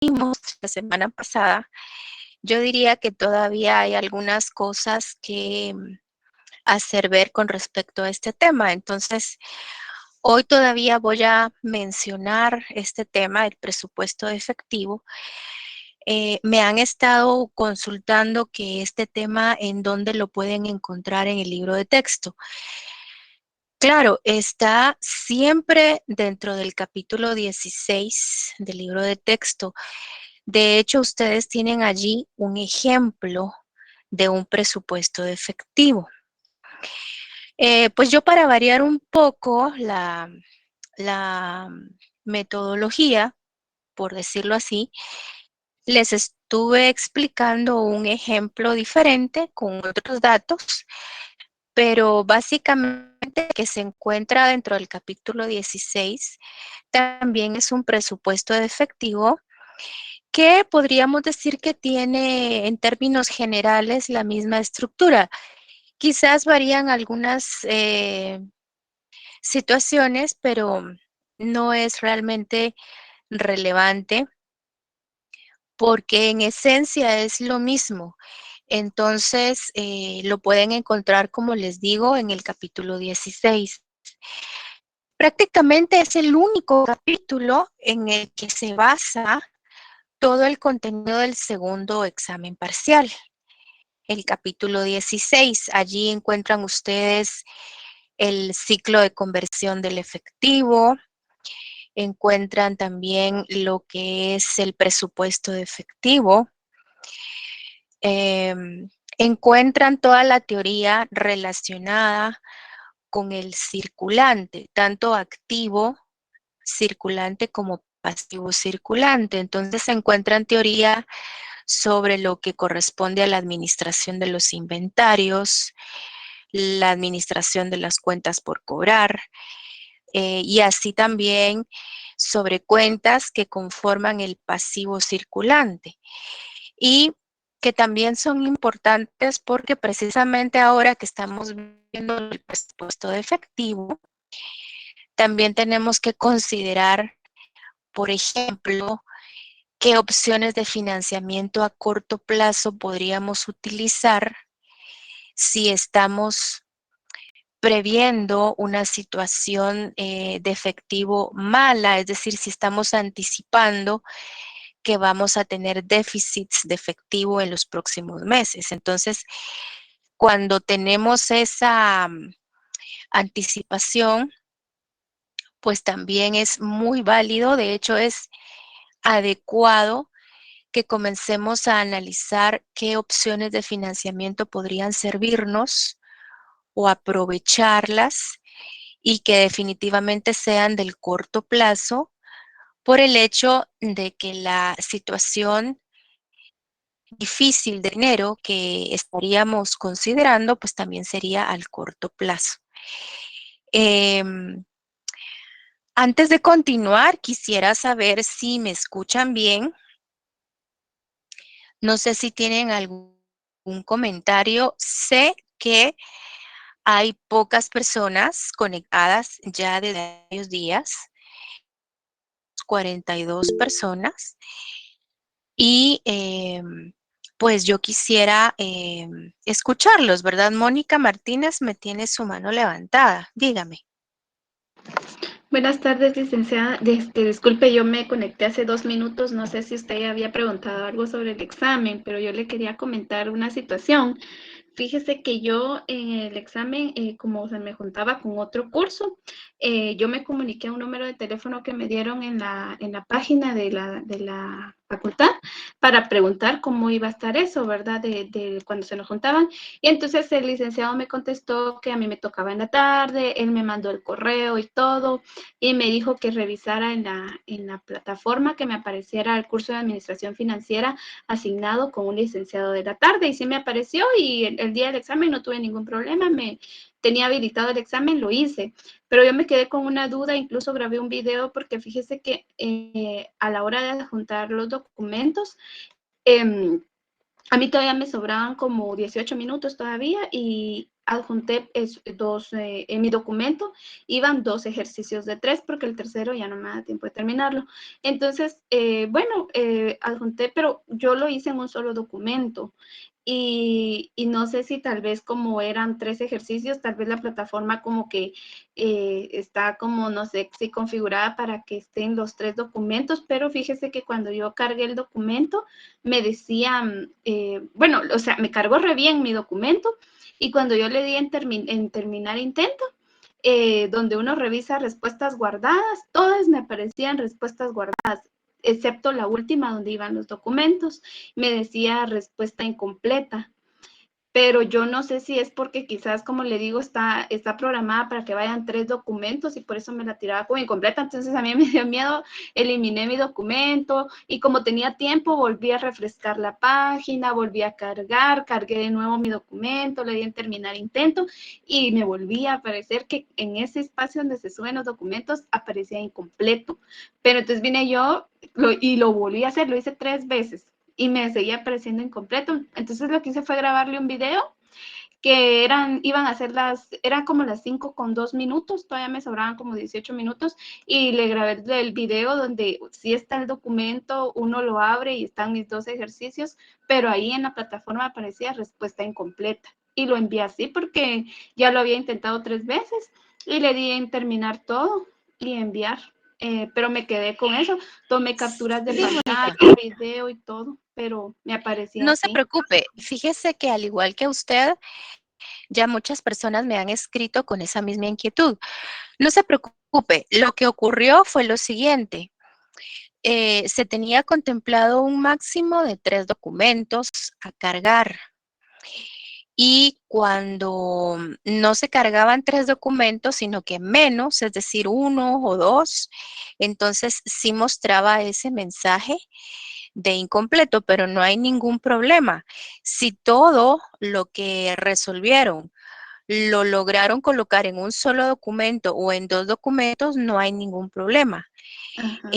vimos la semana pasada, yo diría que todavía hay algunas cosas que hacer ver con respecto a este tema. Entonces, hoy todavía voy a mencionar este tema, el presupuesto efectivo. Me han estado consultando que este tema en dónde lo pueden encontrar en el libro de texto. Claro, está siempre dentro del capítulo 16 del libro de texto. De hecho, ustedes tienen allí un ejemplo de un presupuesto efectivo. Pues yo, para variar un poco la metodología, por decirlo así, les estuve explicando un ejemplo diferente con otros datos, pero básicamente que se encuentra dentro del capítulo 16, también es un presupuesto de efectivo que podríamos decir que tiene en términos generales la misma estructura. Quizás varían algunas situaciones, pero no es realmente relevante porque en esencia es lo mismo. Entonces, lo pueden encontrar, como les digo, en el capítulo 16. Prácticamente es el único capítulo en el que se basa todo el contenido del segundo examen parcial. El capítulo 16, allí encuentran ustedes el ciclo de conversión del efectivo, encuentran también lo que es el presupuesto de efectivo, encuentran toda la teoría relacionada con el circulante, tanto activo circulante como pasivo circulante. Entonces se encuentran teoría sobre lo que corresponde a la administración de los inventarios, la administración de las cuentas por cobrar, y así también sobre cuentas que conforman el pasivo circulante y que también son importantes porque precisamente ahora que estamos viendo el presupuesto de efectivo, también tenemos que considerar, por ejemplo, qué opciones de financiamiento a corto plazo podríamos utilizar si estamos previendo una situación de efectivo mala, es decir, si estamos anticipando que vamos a tener déficits de efectivo en los próximos meses. Entonces, cuando tenemos esa anticipación, pues también es muy válido, de hecho es adecuado que comencemos a analizar qué opciones de financiamiento podrían servirnos o aprovecharlas y que definitivamente sean del corto plazo por el hecho de que la situación difícil de dinero que estaríamos considerando, pues también sería al corto plazo. Antes de continuar, quisiera saber si me escuchan bien. No sé si tienen algún comentario. Sé que hay pocas personas conectadas ya desde varios días, 42 personas, y pues yo quisiera escucharlos, ¿verdad? Mónica Martínez me tiene su mano levantada. Dígame. Buenas tardes, licenciada. Disculpe, yo me conecté hace 2 minutos. No sé si usted ya había preguntado algo sobre el examen, pero yo le quería comentar una situación. Fíjese que yo en el examen, como se me juntaba con otro curso, yo me comuniqué a un número de teléfono que me dieron en la página de la facultad para preguntar cómo iba a estar eso, ¿verdad? De cuando se nos juntaban. Y entonces el licenciado me contestó que a mí me tocaba en la tarde, él me mandó el correo y todo, y me dijo que revisara en la plataforma que me apareciera el curso de administración financiera asignado con un licenciado de la tarde, y sí me apareció, y el día del examen no tuve ningún problema, me tenía habilitado el examen, lo hice, pero yo me quedé con una duda, incluso grabé un video, porque fíjese que a la hora de juntar los documentos, a mí todavía me sobraban como 18 minutos todavía, y adjunté en mi documento, iban 2 ejercicios de 3 porque el tercero ya no me da tiempo de terminarlo. Entonces, bueno, adjunté, pero yo lo hice en un solo documento. Y no sé si tal vez como eran 3 ejercicios, tal vez la plataforma como que está como, no sé, si configurada para que estén los 3 documentos, pero fíjese que cuando yo cargué el documento, me decía, bueno, o sea, me cargó re bien mi documento, y cuando yo le di en terminar intento, donde uno revisa respuestas guardadas, todas me aparecían respuestas guardadas, excepto la última donde iban los documentos, me decía respuesta incompleta. Pero yo no sé si es porque quizás, como le digo, está programada para que vayan 3 documentos y por eso me la tiraba como incompleta. Entonces a mí me dio miedo, eliminé mi documento y como tenía tiempo, volví a refrescar la página, volví a cargar, cargué de nuevo mi documento, le di en terminar intento y me volví a aparecer que en ese espacio donde se suben los documentos aparecía incompleto. Pero entonces vine yo y lo volví a hacer, lo hice 3 veces y me seguía apareciendo incompleto. Entonces lo que hice fue grabarle un video que iban a ser eran como las 5:02, todavía me sobraban como 18 minutos, y le grabé el video donde sí está el documento, uno lo abre y están mis 2 ejercicios, pero ahí en la plataforma aparecía respuesta incompleta. Y lo envié así porque ya lo había intentado 3 veces y le di en terminar todo y enviar. Pero me quedé con eso, tomé capturas de Sí, pantalla, Mónica. video y todo, pero me aparecía No se así. preocupe. Fíjese que al igual que usted, ya muchas personas me han escrito con esa misma inquietud. No se preocupe. Lo que ocurrió fue lo siguiente. Se tenía contemplado un máximo de 3 documentos a cargar. Y cuando no se cargaban 3 documentos, sino que menos, es decir, 1 o 2, entonces sí mostraba ese mensaje de incompleto, pero no hay ningún problema. Si todo lo que resolvieron lo lograron colocar en un solo documento o en 2 documentos, no hay ningún problema. Ajá.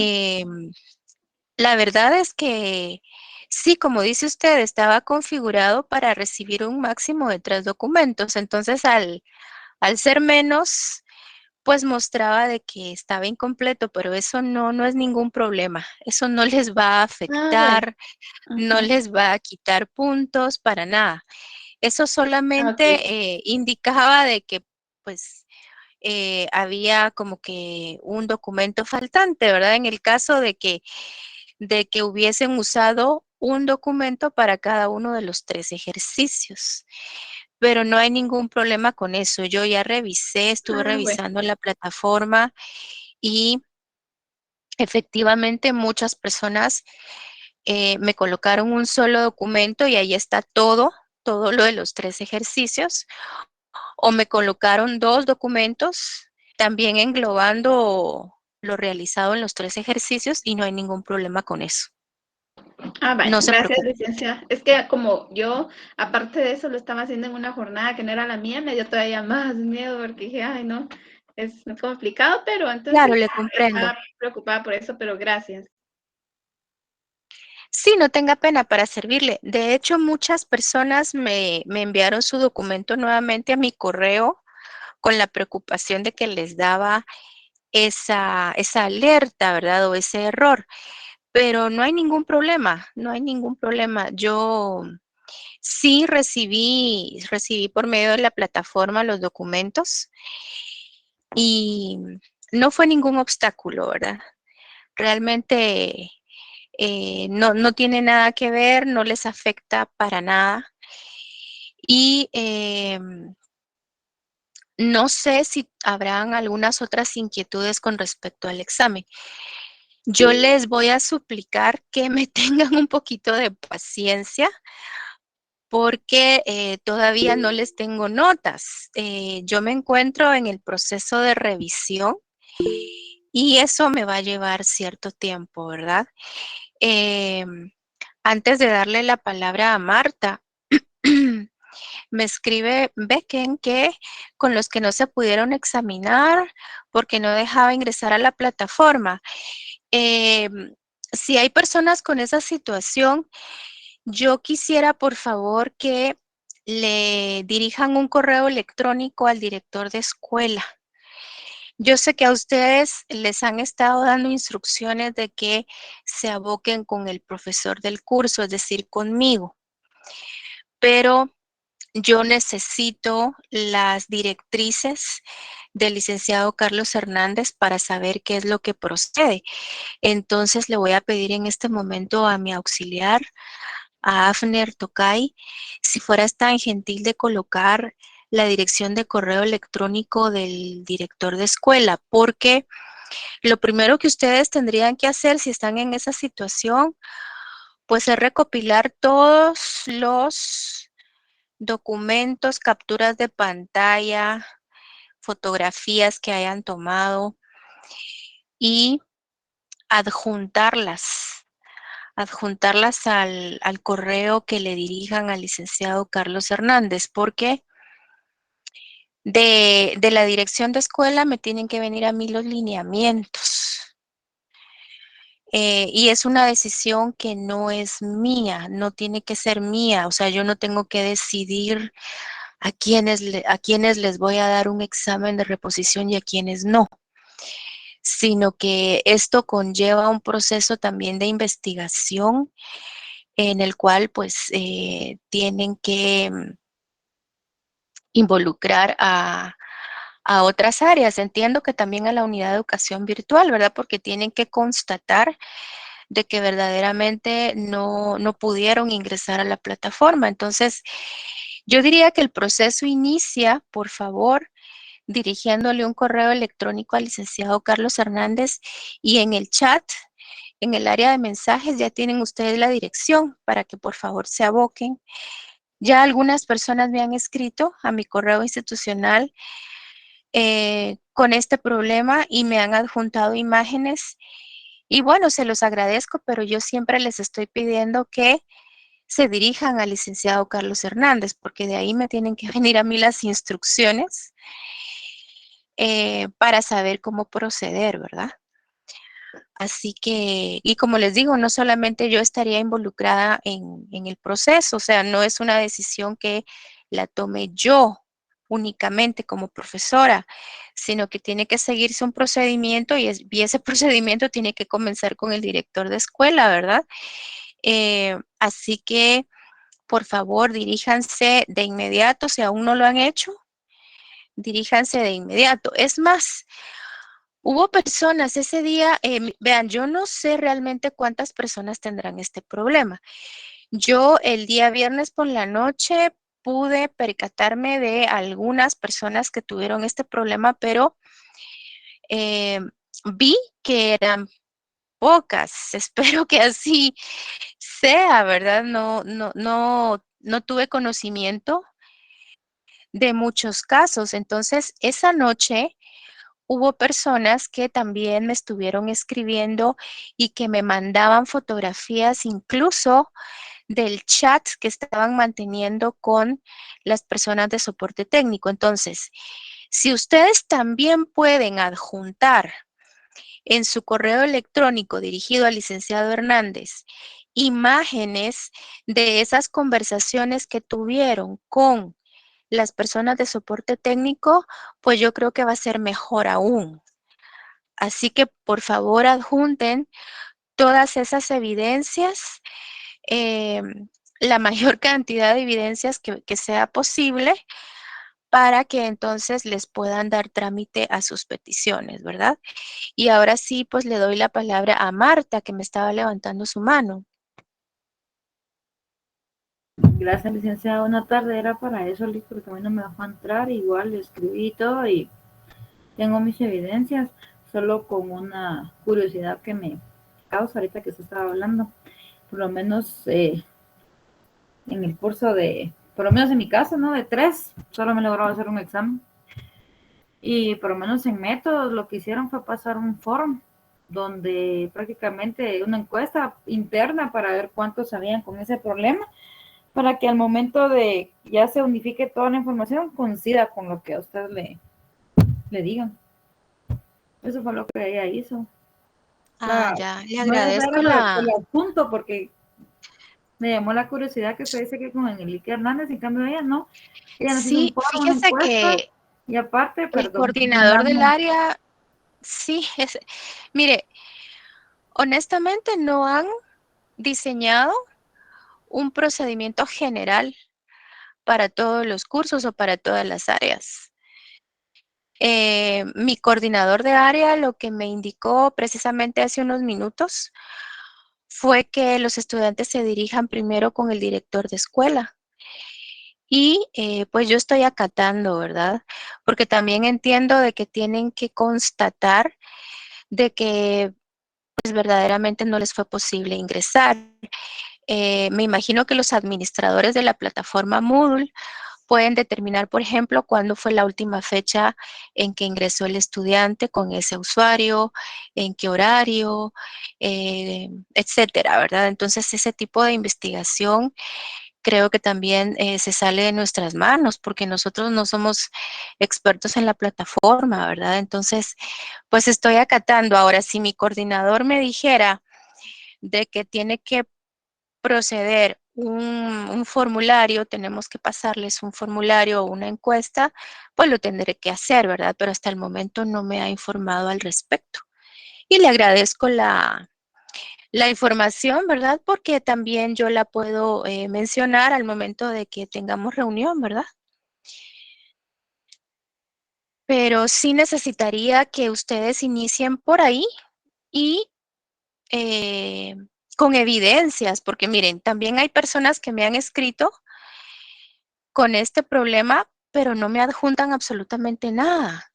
La verdad es que sí, como dice usted, estaba configurado para recibir un máximo de 3 documentos. Entonces, al ser menos, pues mostraba de que estaba incompleto, pero eso no es ningún problema. Eso no les va a Ah, bueno. afectar, no Ujú. les va a quitar puntos para nada. Eso solamente Ok. indicaba de que, pues, había como que un documento faltante, ¿verdad? En el caso de que hubiesen usado un documento para cada uno de los 3 ejercicios. Pero no hay ningún problema con eso. Yo ya revisé, estuve Ah, bueno. revisando la plataforma y efectivamente muchas personas me colocaron un solo documento y ahí está todo lo de los 3 ejercicios, o me colocaron 2 documentos, también englobando lo realizado en los 3 ejercicios y no hay ningún problema con eso. Ah, vale. No se Gracias, preocupe. licenciada. Es que como yo, aparte de eso, lo estaba haciendo en una jornada que no era la mía, me dio todavía más miedo porque dije, ay, no, es complicado, pero Claro, entonces le comprendo. estaba preocupada por eso, pero gracias. Sí, no tenga pena para servirle. De hecho, muchas personas me enviaron su documento nuevamente a mi correo con la preocupación de que les daba esa alerta, ¿verdad? O ese error. Pero no hay ningún problema, no hay ningún problema. Yo sí recibí por medio de la plataforma los documentos y no fue ningún obstáculo, ¿verdad? Realmente no tiene nada que ver, no les afecta para nada. Y no sé si habrán algunas otras inquietudes con respecto al examen. Yo les voy a suplicar que me tengan un poquito de paciencia porque todavía no les tengo notas. Yo me encuentro en el proceso de revisión y eso me va a llevar cierto tiempo, ¿verdad? Em, Antes de darle la palabra a Marta, me escribe Becken que con los que no se pudieron examinar porque no dejaba ingresar a la plataforma. Si hay personas con esa situación, yo quisiera por favor que le dirijan un correo electrónico al director de escuela. Yo sé que a ustedes les han estado dando instrucciones de que se aboquen con el profesor del curso, es decir, conmigo, pero yo necesito las directrices del licenciado Carlos Hernández para saber qué es lo que procede. Entonces le voy a pedir en este momento a mi auxiliar, a Afner Tokay, si fueras tan gentil de colocar la dirección de correo electrónico del director de escuela, porque lo primero que ustedes tendrían que hacer si están en esa situación, pues es recopilar todos los documentos, capturas de pantalla, fotografías que hayan tomado y adjuntarlas, adjuntarlas al correo que le dirijan al licenciado Carlos Hernández, porque de la dirección de escuela me tienen que venir a mí los lineamientos. Y es una decisión que no es mía, no tiene que ser mía, o sea, yo no tengo que decidir a quienes les voy a dar un examen de reposición y a quienes no, sino que esto conlleva un proceso también de investigación en el cual pues tienen que involucrar a otras áreas. Entiendo que también a la unidad de educación virtual, ¿verdad? Porque tienen que constatar de que verdaderamente no pudieron ingresar a la plataforma. Entonces, yo diría que el proceso inicia, por favor, dirigiéndole un correo electrónico al licenciado Carlos Hernández y en el chat, en el área de mensajes, ya tienen ustedes la dirección para que por favor se aboquen. Ya algunas personas me han escrito a mi correo institucional con este problema y me han adjuntado imágenes y bueno, se los agradezco, pero yo siempre les estoy pidiendo que se dirijan al licenciado Carlos Hernández, porque de ahí me tienen que venir a mí las instrucciones para saber cómo proceder, ¿verdad? Así que, y como les digo, no solamente yo estaría involucrada en el proceso, o sea, no es una decisión que la tome yo únicamente como profesora, sino que tiene que seguirse un procedimiento y ese procedimiento tiene que comenzar con el director de escuela, ¿verdad? Así que, por favor, diríjanse de inmediato, si aún no lo han hecho, diríjanse de inmediato. Es más, hubo personas ese día, vean, yo no sé realmente cuántas personas tendrán este problema. Yo el día viernes por la noche pude percatarme de algunas personas que tuvieron este problema, pero eh, vi que eran pocas. Espero que así sea, ¿verdad? No tuve conocimiento de muchos casos. Entonces, esa noche hubo personas que también me estuvieron escribiendo y que me mandaban fotografías incluso del chat que estaban manteniendo con las personas de soporte técnico. Entonces, si ustedes también pueden adjuntar en su correo electrónico dirigido al licenciado Hernández imágenes de esas conversaciones que tuvieron con las personas de soporte técnico, pues yo creo que va a ser mejor aún. Así que por favor adjunten todas esas evidencias, eh, la mayor cantidad de evidencias que sea posible para que entonces les puedan dar trámite a sus peticiones, ¿verdad? Y ahora sí, pues le doy la palabra a Marta, que me estaba levantando su mano. Gracias, licenciada. Buena tarde. Era para eso, Liz, porque a mí no me dejó entrar. Igual le escribí todo y tengo mis evidencias, solo con una curiosidad que me causa ahorita que se estaba hablando. Por lo menos en el curso por lo menos en mi caso, ¿no? De 3, solo me logró hacer un examen. Y por lo menos en métodos lo que hicieron fue pasar un form donde prácticamente una encuesta interna para ver cuántos sabían con ese problema, para que al momento de ya se unifique toda la información coincida con lo que a usted le digan. Eso fue lo que ella hizo. O Ah, sea, ya, le no les agradezco dar el la... asunto porque me llamó la curiosidad que usted dice que con Enrique Hernández, en cambio ella no. Ella nos hizo un Sí, foro, una fíjese encuesta, que y aparte, el perdón, coordinador del mandamos, área, sí, mire, honestamente no han diseñado un procedimiento general para todos los cursos o para todas las áreas. Mi coordinador de área lo que me indicó precisamente hace unos minutos fue que los estudiantes se dirijan primero con el director de escuela. Y pues yo estoy acatando, ¿verdad? Porque también entiendo de que tienen que constatar de que pues verdaderamente no les fue posible ingresar. Me imagino que los administradores de la plataforma Moodle pueden determinar, por ejemplo, cuándo fue la última fecha en que ingresó el estudiante con ese usuario, en qué horario, etcétera, ¿verdad? Entonces, ese tipo de investigación creo que también se sale de nuestras manos porque nosotros no somos expertos en la plataforma, ¿verdad? Entonces, pues estoy acatando. Ahora, si mi coordinador me dijera de que tiene que proceder un formulario, tenemos que pasarles un formulario o una encuesta, pues lo tendré que hacer, ¿verdad? Pero hasta el momento no me ha informado al respecto. Y le agradezco la información, ¿verdad? Porque también yo la puedo mencionar al momento de que tengamos reunión, ¿verdad? Pero sí necesitaría que ustedes inicien por ahí y eh, con evidencias, porque miren, también hay personas que me han escrito con este problema, pero no me adjuntan absolutamente nada.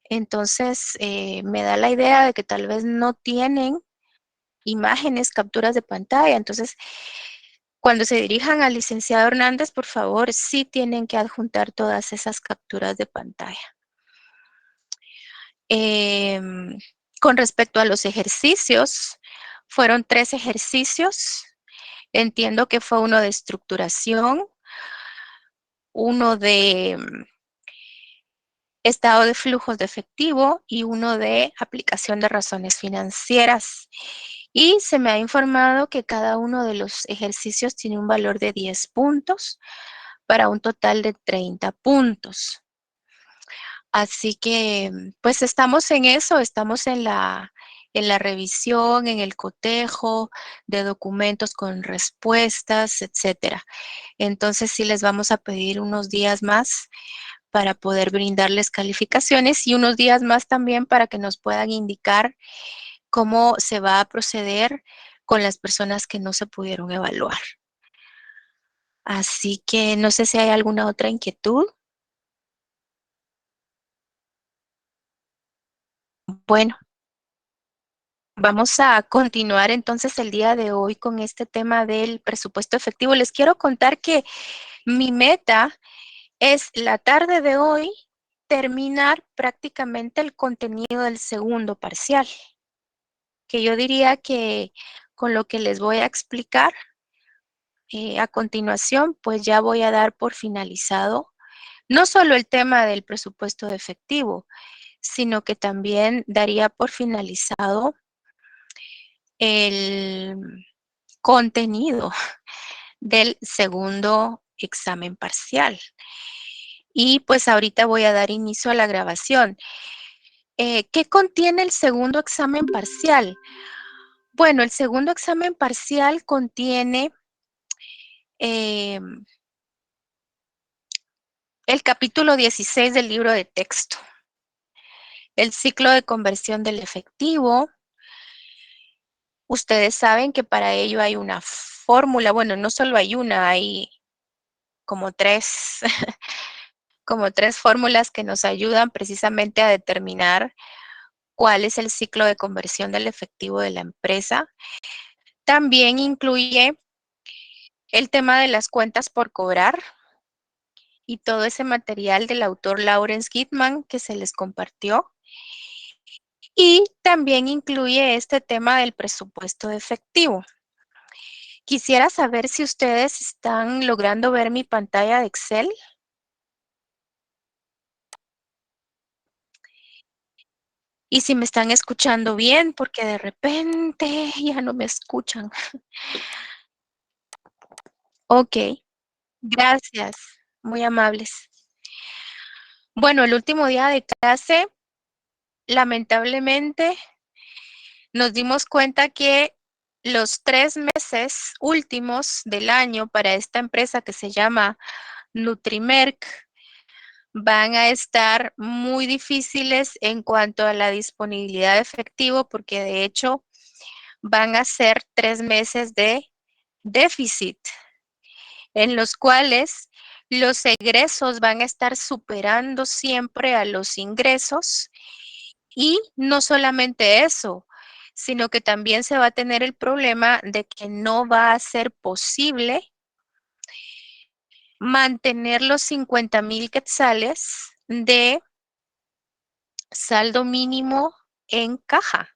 Entonces, me da la idea de que tal vez no tienen imágenes, capturas de pantalla. Entonces, cuando se dirijan al licenciado Hernández, por favor, sí tienen que adjuntar todas esas capturas de pantalla. Con respecto a los ejercicios, fueron 3 ejercicios. Entiendo que fue uno de estructuración, uno de estado de flujos de efectivo y uno de aplicación de razones financieras. Y se me ha informado que cada uno de los ejercicios tiene un valor de 10 puntos para un total de 30 puntos. Así que, pues estamos en eso, estamos en la revisión, en el cotejo de documentos con respuestas, etcétera. Entonces, sí les vamos a pedir unos días más para poder brindarles calificaciones y unos días más también para que nos puedan indicar cómo se va a proceder con las personas que no se pudieron evaluar. Así que no sé si hay alguna otra inquietud. Bueno, vamos a continuar entonces el día de hoy con este tema del presupuesto efectivo. Les quiero contar que mi meta es la tarde de hoy terminar prácticamente el contenido del segundo parcial, que yo diría que con lo que les voy a explicar a continuación, pues ya voy a dar por finalizado no solo el tema del presupuesto de efectivo, sino que también daría por finalizado el contenido del segundo examen parcial. Y pues ahorita voy a dar inicio a la grabación. ¿Qué contiene el segundo examen parcial? Bueno, el segundo examen parcial contiene eh, el capítulo 16 del libro de texto, el ciclo de conversión del efectivo. Ustedes saben que para ello hay una fórmula, bueno, no solo hay una, hay como tres, como 3 fórmulas que nos ayudan precisamente a determinar cuál es el ciclo de conversión del efectivo de la empresa. También incluye el tema de las cuentas por cobrar y todo ese material del autor Lawrence Gitman que se les compartió. Y también incluye este tema del presupuesto de efectivo. Quisiera saber si ustedes están logrando ver mi pantalla de Excel. Y si me están escuchando bien, porque de repente ya no me escuchan. Ok, gracias, muy amables. Bueno, el último día de clase, lamentablemente, nos dimos cuenta que los 3 meses últimos del año para esta empresa que se llama Nutrimerc van a estar muy difíciles en cuanto a la disponibilidad de efectivo, porque de hecho van a ser 3 meses de déficit, en los cuales los egresos van a estar superando siempre a los ingresos. Y no solamente eso, sino que también se va a tener el problema de que no va a ser posible mantener los 50,000 quetzales de saldo mínimo en caja.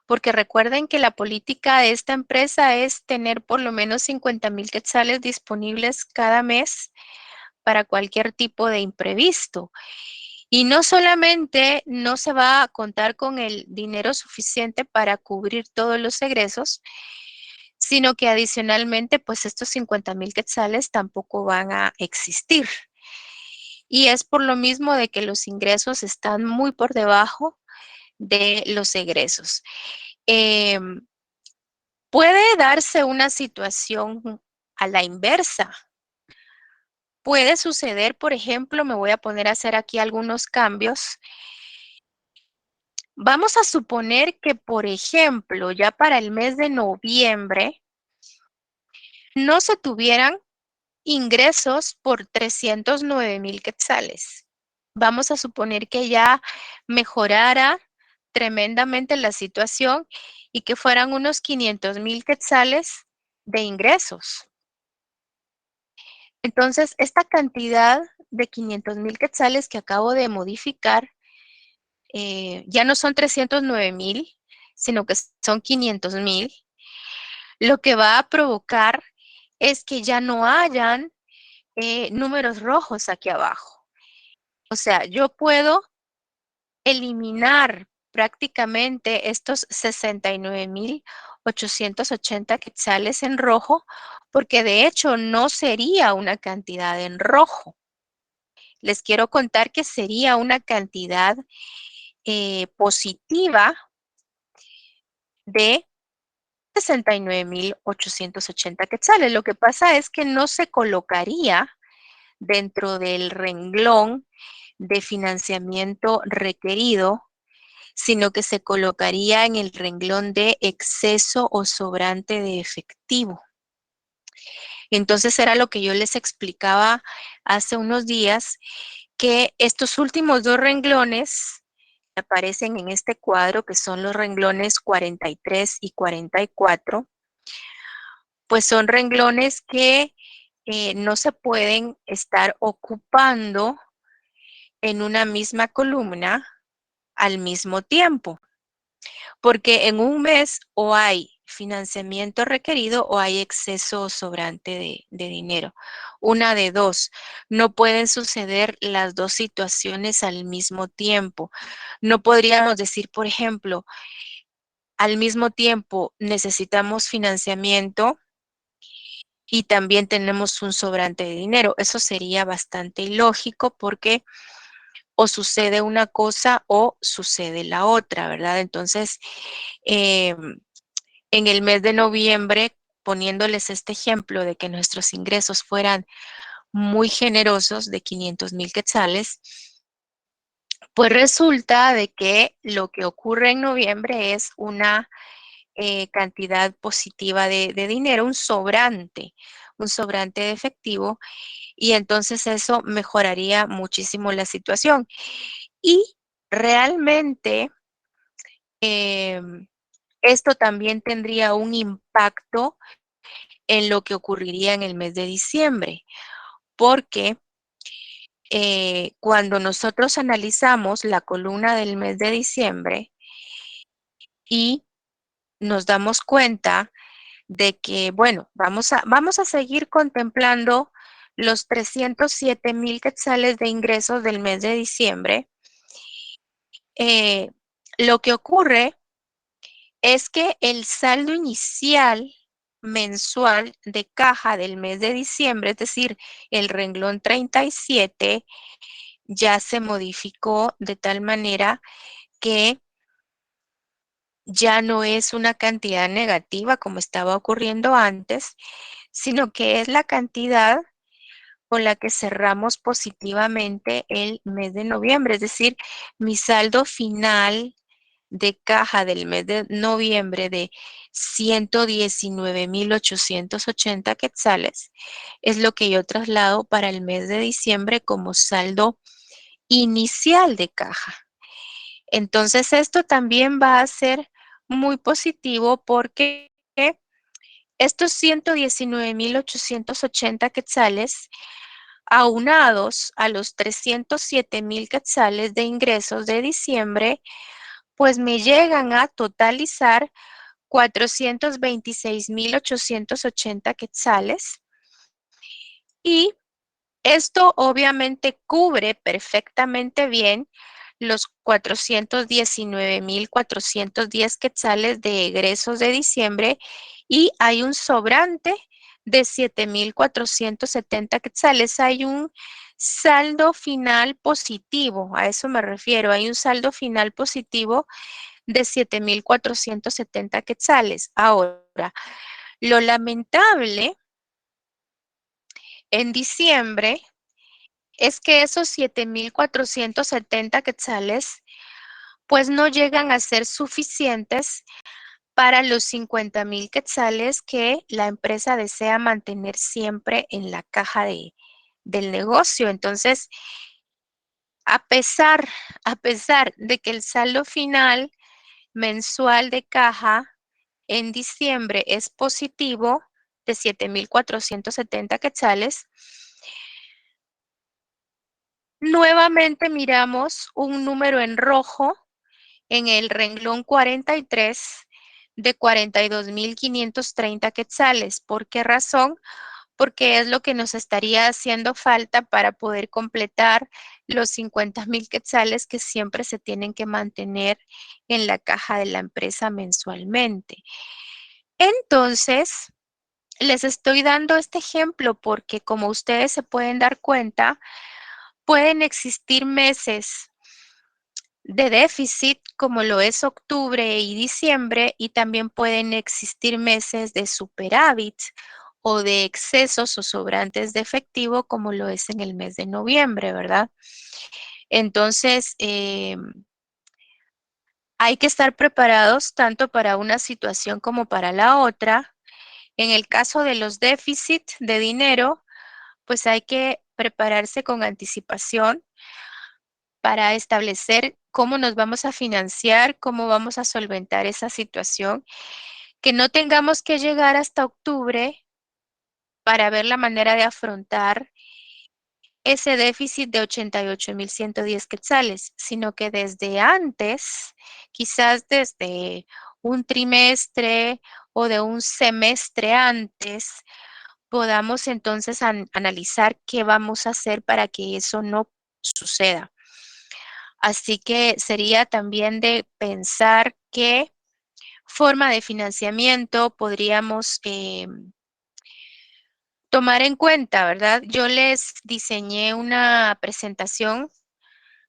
Porque recuerden que la política de esta empresa es tener por lo menos 50,000 quetzales disponibles cada mes para cualquier tipo de imprevisto. Y no solamente no se va a contar con el dinero suficiente para cubrir todos los egresos, sino que adicionalmente, pues estos 50,000 quetzales tampoco van a existir. Y es por lo mismo de que los ingresos están muy por debajo de los egresos. Puede darse una situación a la inversa. Puede suceder, por ejemplo, me voy a poner a hacer aquí algunos cambios. Vamos a suponer que, por ejemplo, ya para el mes de noviembre no se tuvieran ingresos por 309,000 quetzales. Vamos a suponer que ya mejorara tremendamente la situación y que fueran unos 500,000 quetzales de ingresos. Entonces, esta cantidad de 500,000 quetzales que acabo de modificar, ya no son 309,000, sino que son 500,000, lo que va a provocar es que ya no hayan números rojos aquí abajo. O sea, yo puedo eliminar prácticamente estos 69,880 quetzales en rojo, porque de hecho no sería una cantidad en rojo. Les quiero contar que sería una cantidad positiva de 69,880 quetzales. Lo que pasa es que no se colocaría dentro del renglón de financiamiento requerido, sino que se colocaría en el renglón de exceso o sobrante de efectivo. Entonces era lo que yo les explicaba hace unos días, que estos últimos dos renglones que aparecen en este cuadro, que son los renglones 43 y 44, pues son renglones que no se pueden estar ocupando en una misma columna al mismo tiempo, porque en un mes o hay financiamiento requerido o hay exceso o sobrante de dinero. Una de dos, no pueden suceder las dos situaciones al mismo tiempo. No podríamos decir, por ejemplo, al mismo tiempo necesitamos financiamiento y también tenemos un sobrante de dinero. Eso sería bastante ilógico porque o sucede una cosa o sucede la otra, ¿verdad? Entonces, en el mes de noviembre, poniéndoles este ejemplo de que nuestros ingresos fueran muy generosos de 500,000 quetzales, pues resulta de que lo que ocurre en noviembre es una cantidad positiva de dinero, un sobrante de efectivo, y entonces eso mejoraría muchísimo la situación. Y realmente esto también tendría un impacto en lo que ocurriría en el mes de diciembre, porque cuando nosotros analizamos la columna del mes de diciembre y nos damos cuenta de que, bueno, vamos a seguir contemplando los 307,000 quetzales de ingresos del mes de diciembre, lo que ocurre es que el saldo inicial mensual de caja del mes de diciembre, es decir, el renglón 37, ya se modificó de tal manera que ya no es una cantidad negativa como estaba ocurriendo antes, sino que es la cantidad con la que cerramos positivamente el mes de noviembre. Es decir, mi saldo final de caja del mes de noviembre de 119,880 quetzales es lo que yo traslado para el mes de diciembre como saldo inicial de caja. Entonces, esto también va a ser muy positivo porque estos 119,880 quetzales, aunados a los 307,000 quetzales de ingresos de diciembre, pues me llegan a totalizar 426,880 quetzales. Y esto obviamente cubre perfectamente bien los 419,410 quetzales de egresos de diciembre y hay un sobrante de 7,470 quetzales. Hay un saldo final positivo, a eso me refiero. Hay un saldo final positivo de 7,470 quetzales. Ahora, lo lamentable en diciembre es que esos 7,470 quetzales pues no llegan a ser suficientes para los 50,000 quetzales que la empresa desea mantener siempre en la caja del negocio. Entonces, a pesar, a pesar de que el saldo final mensual de caja en diciembre es positivo de 7,470 quetzales, nuevamente miramos un número en rojo en el renglón 43 de 42,530 quetzales. ¿Por qué razón? Porque es lo que nos estaría haciendo falta para poder completar los 50,000 quetzales que siempre se tienen que mantener en la caja de la empresa mensualmente. Entonces, les estoy dando este ejemplo porque como ustedes se pueden dar cuenta, pueden existir meses de déficit como lo es octubre y diciembre y también pueden existir meses de superávit o de excesos o sobrantes de efectivo como lo es en el mes de noviembre, ¿verdad? Entonces, hay que estar preparados tanto para una situación como para la otra. En el caso de los déficits de dinero, pues hay que prepararse con anticipación para establecer cómo nos vamos a financiar, cómo vamos a solventar esa situación, que no tengamos que llegar hasta octubre para ver la manera de afrontar ese déficit de 88,110 quetzales, sino que desde antes, quizás desde un trimestre o de un semestre antes, podamos entonces analizar qué vamos a hacer para que eso no suceda. Así que sería también de pensar qué forma de financiamiento podríamos tomar en cuenta, ¿verdad? Yo les diseñé una presentación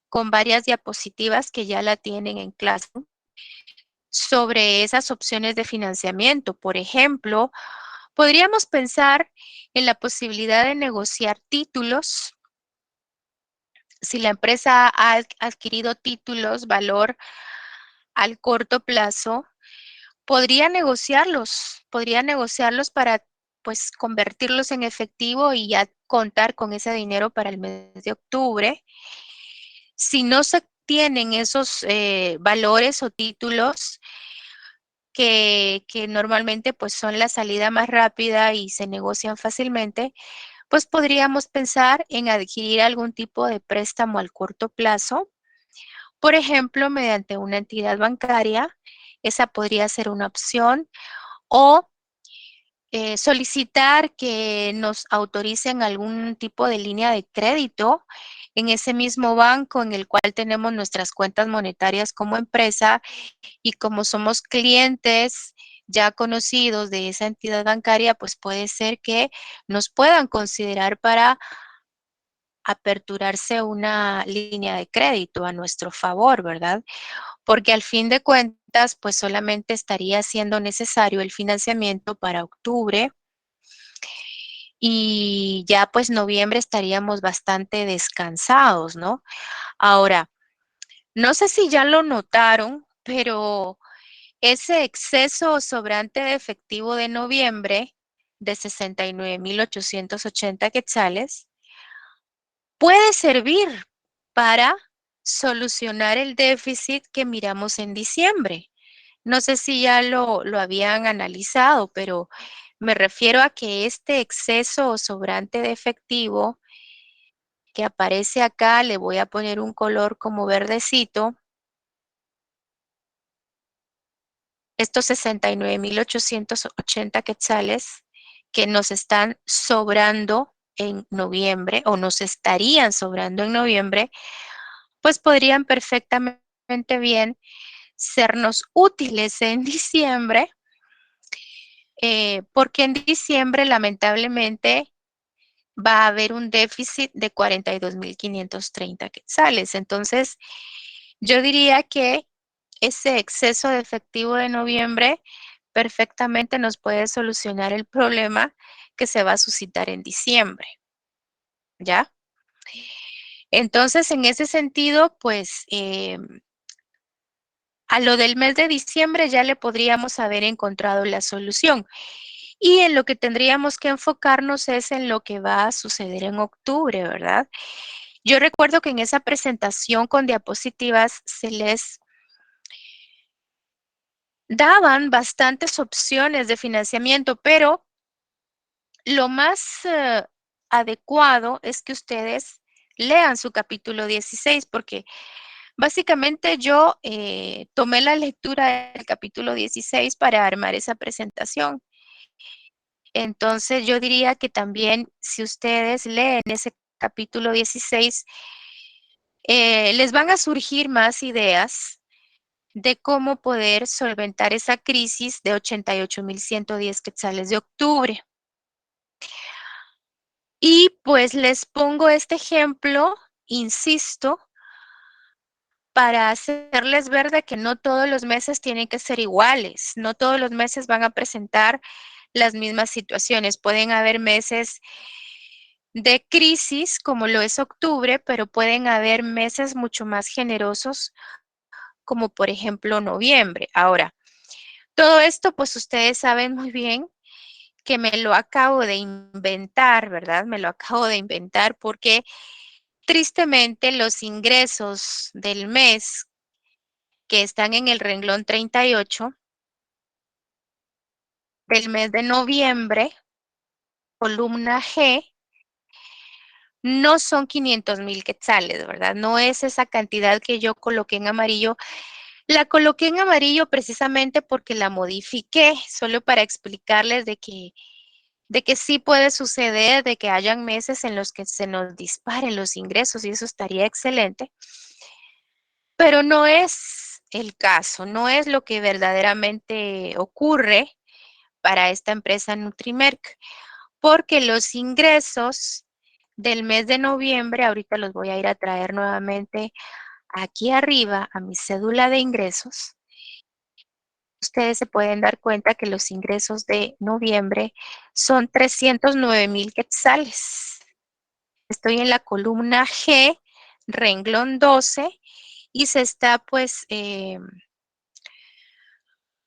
con varias diapositivas que ya la tienen en clase sobre esas opciones de financiamiento. Por ejemplo, podríamos pensar en la posibilidad de negociar títulos. Si la empresa ha adquirido títulos, valor al corto plazo, podría negociarlos para pues convertirlos en efectivo y ya contar con ese dinero para el mes de octubre. Si no se tienen esos valores o títulos que normalmente pues son la salida más rápida y se negocian fácilmente, pues podríamos pensar en adquirir algún tipo de préstamo al corto plazo. Por ejemplo, mediante una entidad bancaria, esa podría ser una opción, o solicitar que nos autoricen algún tipo de línea de crédito en ese mismo banco en el cual tenemos nuestras cuentas monetarias como empresa y como somos clientes ya conocidos de esa entidad bancaria, pues puede ser que nos puedan considerar para aperturarse una línea de crédito a nuestro favor, ¿verdad? Porque al fin de cuentas, pues solamente estaría siendo necesario el financiamiento para octubre y ya pues noviembre estaríamos bastante descansados, ¿no? Ahora, no sé si ya lo notaron, pero ese exceso sobrante de efectivo de noviembre de 69,880 quetzales puede servir para solucionar el déficit que miramos en diciembre. No sé si ya lo habían analizado, pero me refiero a que este exceso o sobrante de efectivo que aparece acá, le voy a poner un color como verdecito, estos 69,880 quetzales que nos están sobrando en noviembre o nos estarían sobrando en noviembre, pues podrían perfectamente bien sernos útiles en diciembre, porque en diciembre lamentablemente va a haber un déficit de 42,530 quetzales. Entonces, yo diría que ese exceso de efectivo de noviembre perfectamente nos puede solucionar el problema que se va a suscitar en diciembre, ¿ya? Entonces, en ese sentido, pues a lo del mes de diciembre ya le podríamos haber encontrado la solución. Y en lo que tendríamos que enfocarnos es en lo que va a suceder en octubre, ¿verdad? Yo recuerdo que en esa presentación con diapositivas se les daban bastantes opciones de financiamiento, pero lo más adecuado es que ustedes lean su capítulo 16, porque básicamente yo tomé la lectura del capítulo 16 para armar esa presentación. Entonces yo diría que también si ustedes leen ese capítulo 16, les van a surgir más ideas de cómo poder solventar esa crisis de 88,110 quetzales de octubre. Y pues les pongo este ejemplo, insisto, para hacerles ver de que no todos los meses tienen que ser iguales, no todos los meses van a presentar las mismas situaciones. Pueden haber meses de crisis, como lo es octubre, pero pueden haber meses mucho más generosos, como por ejemplo noviembre. Ahora, todo esto, pues ustedes saben muy bien que me lo acabo de inventar, ¿verdad? Me lo acabo de inventar porque tristemente los ingresos del mes que están en el renglón 38 del mes de noviembre, columna G, no son 500,000 quetzales, ¿verdad? No es esa cantidad que yo coloqué en amarillo. La coloqué en amarillo precisamente porque la modifiqué, solo para explicarles de que sí puede suceder, de que hayan meses en los que se nos disparen los ingresos y eso estaría excelente, pero no es el caso, no es lo que verdaderamente ocurre para esta empresa Nutrimerc, porque los ingresos del mes de noviembre, ahorita los voy a ir a traer nuevamente aquí arriba a mi cédula de ingresos. Ustedes se pueden dar cuenta que los ingresos de noviembre son 309,000 quetzales. Estoy en la columna G, renglón 12, y se está pues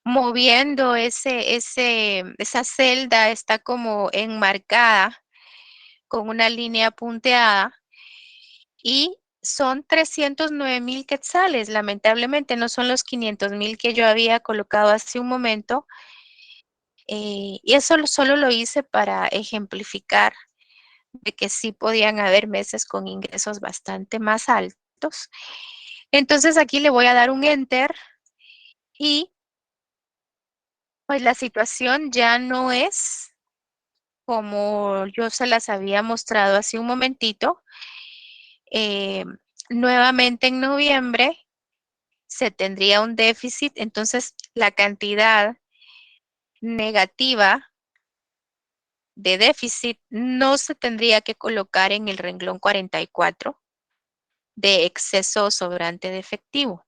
moviendo esa celda, está como enmarcada con una línea punteada y son 309,000 quetzales. Lamentablemente no son los 500,000 que yo había colocado hace un momento. Y eso solo lo hice para ejemplificar de que sí podían haber meses con ingresos bastante más altos. Entonces aquí le voy a dar un enter y pues la situación ya no es como yo se las había mostrado hace un momentito. Eh, Nuevamente en noviembre se tendría un déficit, entonces la cantidad negativa de déficit no se tendría que colocar en el renglón 44 de exceso o sobrante de efectivo.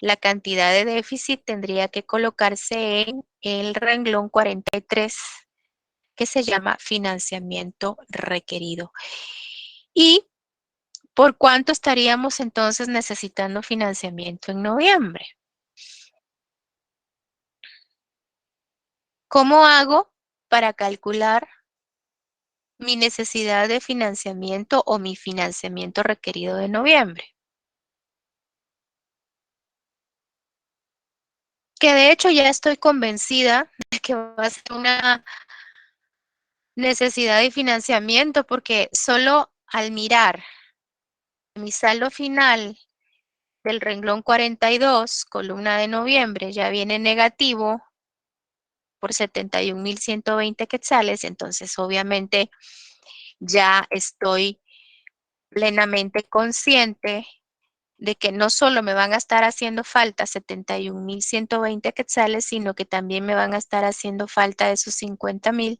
La cantidad de déficit tendría que colocarse en el renglón 43, que se llama financiamiento requerido. ¿Y por cuánto estaríamos entonces necesitando financiamiento en noviembre? ¿Cómo hago para calcular mi necesidad de financiamiento o mi financiamiento requerido de noviembre? Que de hecho ya estoy convencida de que va a ser una necesidad de financiamiento, porque solo al mirar mi saldo final del renglón 42, columna de noviembre, ya viene negativo por 71,120 quetzales, entonces obviamente ya estoy plenamente consciente de que no solo me van a estar haciendo falta 71,120 quetzales, sino que también me van a estar haciendo falta esos 50,000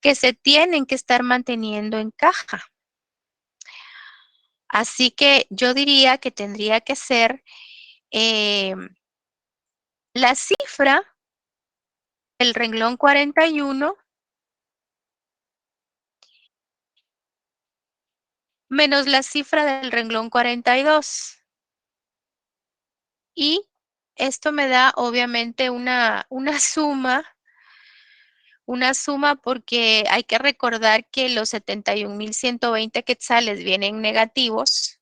que se tienen que estar manteniendo en caja. Así que yo diría que tendría que ser la cifra del renglón 41 menos la cifra del renglón 42. Y esto me da obviamente una suma porque hay que recordar que los 71,120 quetzales vienen negativos.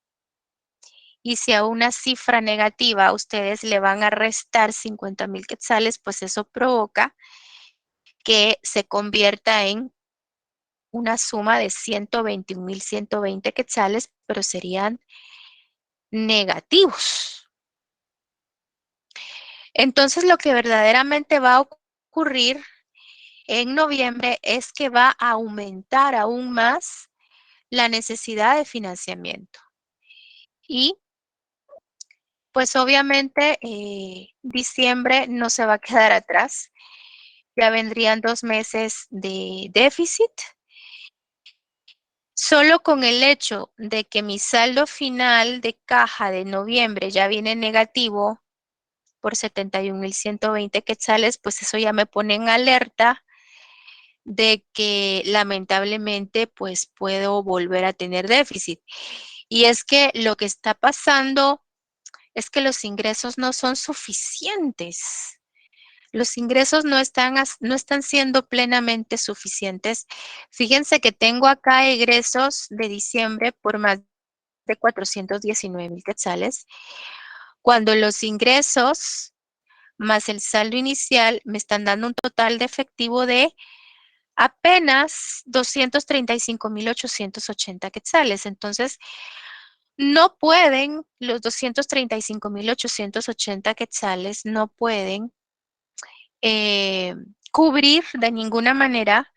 Y si a una cifra negativa ustedes le van a restar 50,000 quetzales, pues eso provoca que se convierta en una suma de 121,120 quetzales, pero serían negativos. Entonces, lo que verdaderamente va a ocurrir en noviembre es que va a aumentar aún más la necesidad de financiamiento. Y pues obviamente diciembre no se va a quedar atrás. Ya vendrían 2 meses de déficit. Solo con el hecho de que mi saldo final de caja de noviembre ya viene negativo por 71,120 quetzales, pues eso ya me pone en alerta de que lamentablemente pues puedo volver a tener déficit. Y es que lo que está pasando es que los ingresos no son suficientes. Los ingresos no están siendo plenamente suficientes. Fíjense que tengo acá egresos de diciembre por más de 419,000 quetzales, cuando los ingresos más el saldo inicial me están dando un total de efectivo de apenas 235,880 quetzales. Entonces, no pueden, los 235,880 quetzales no pueden cubrir de ninguna manera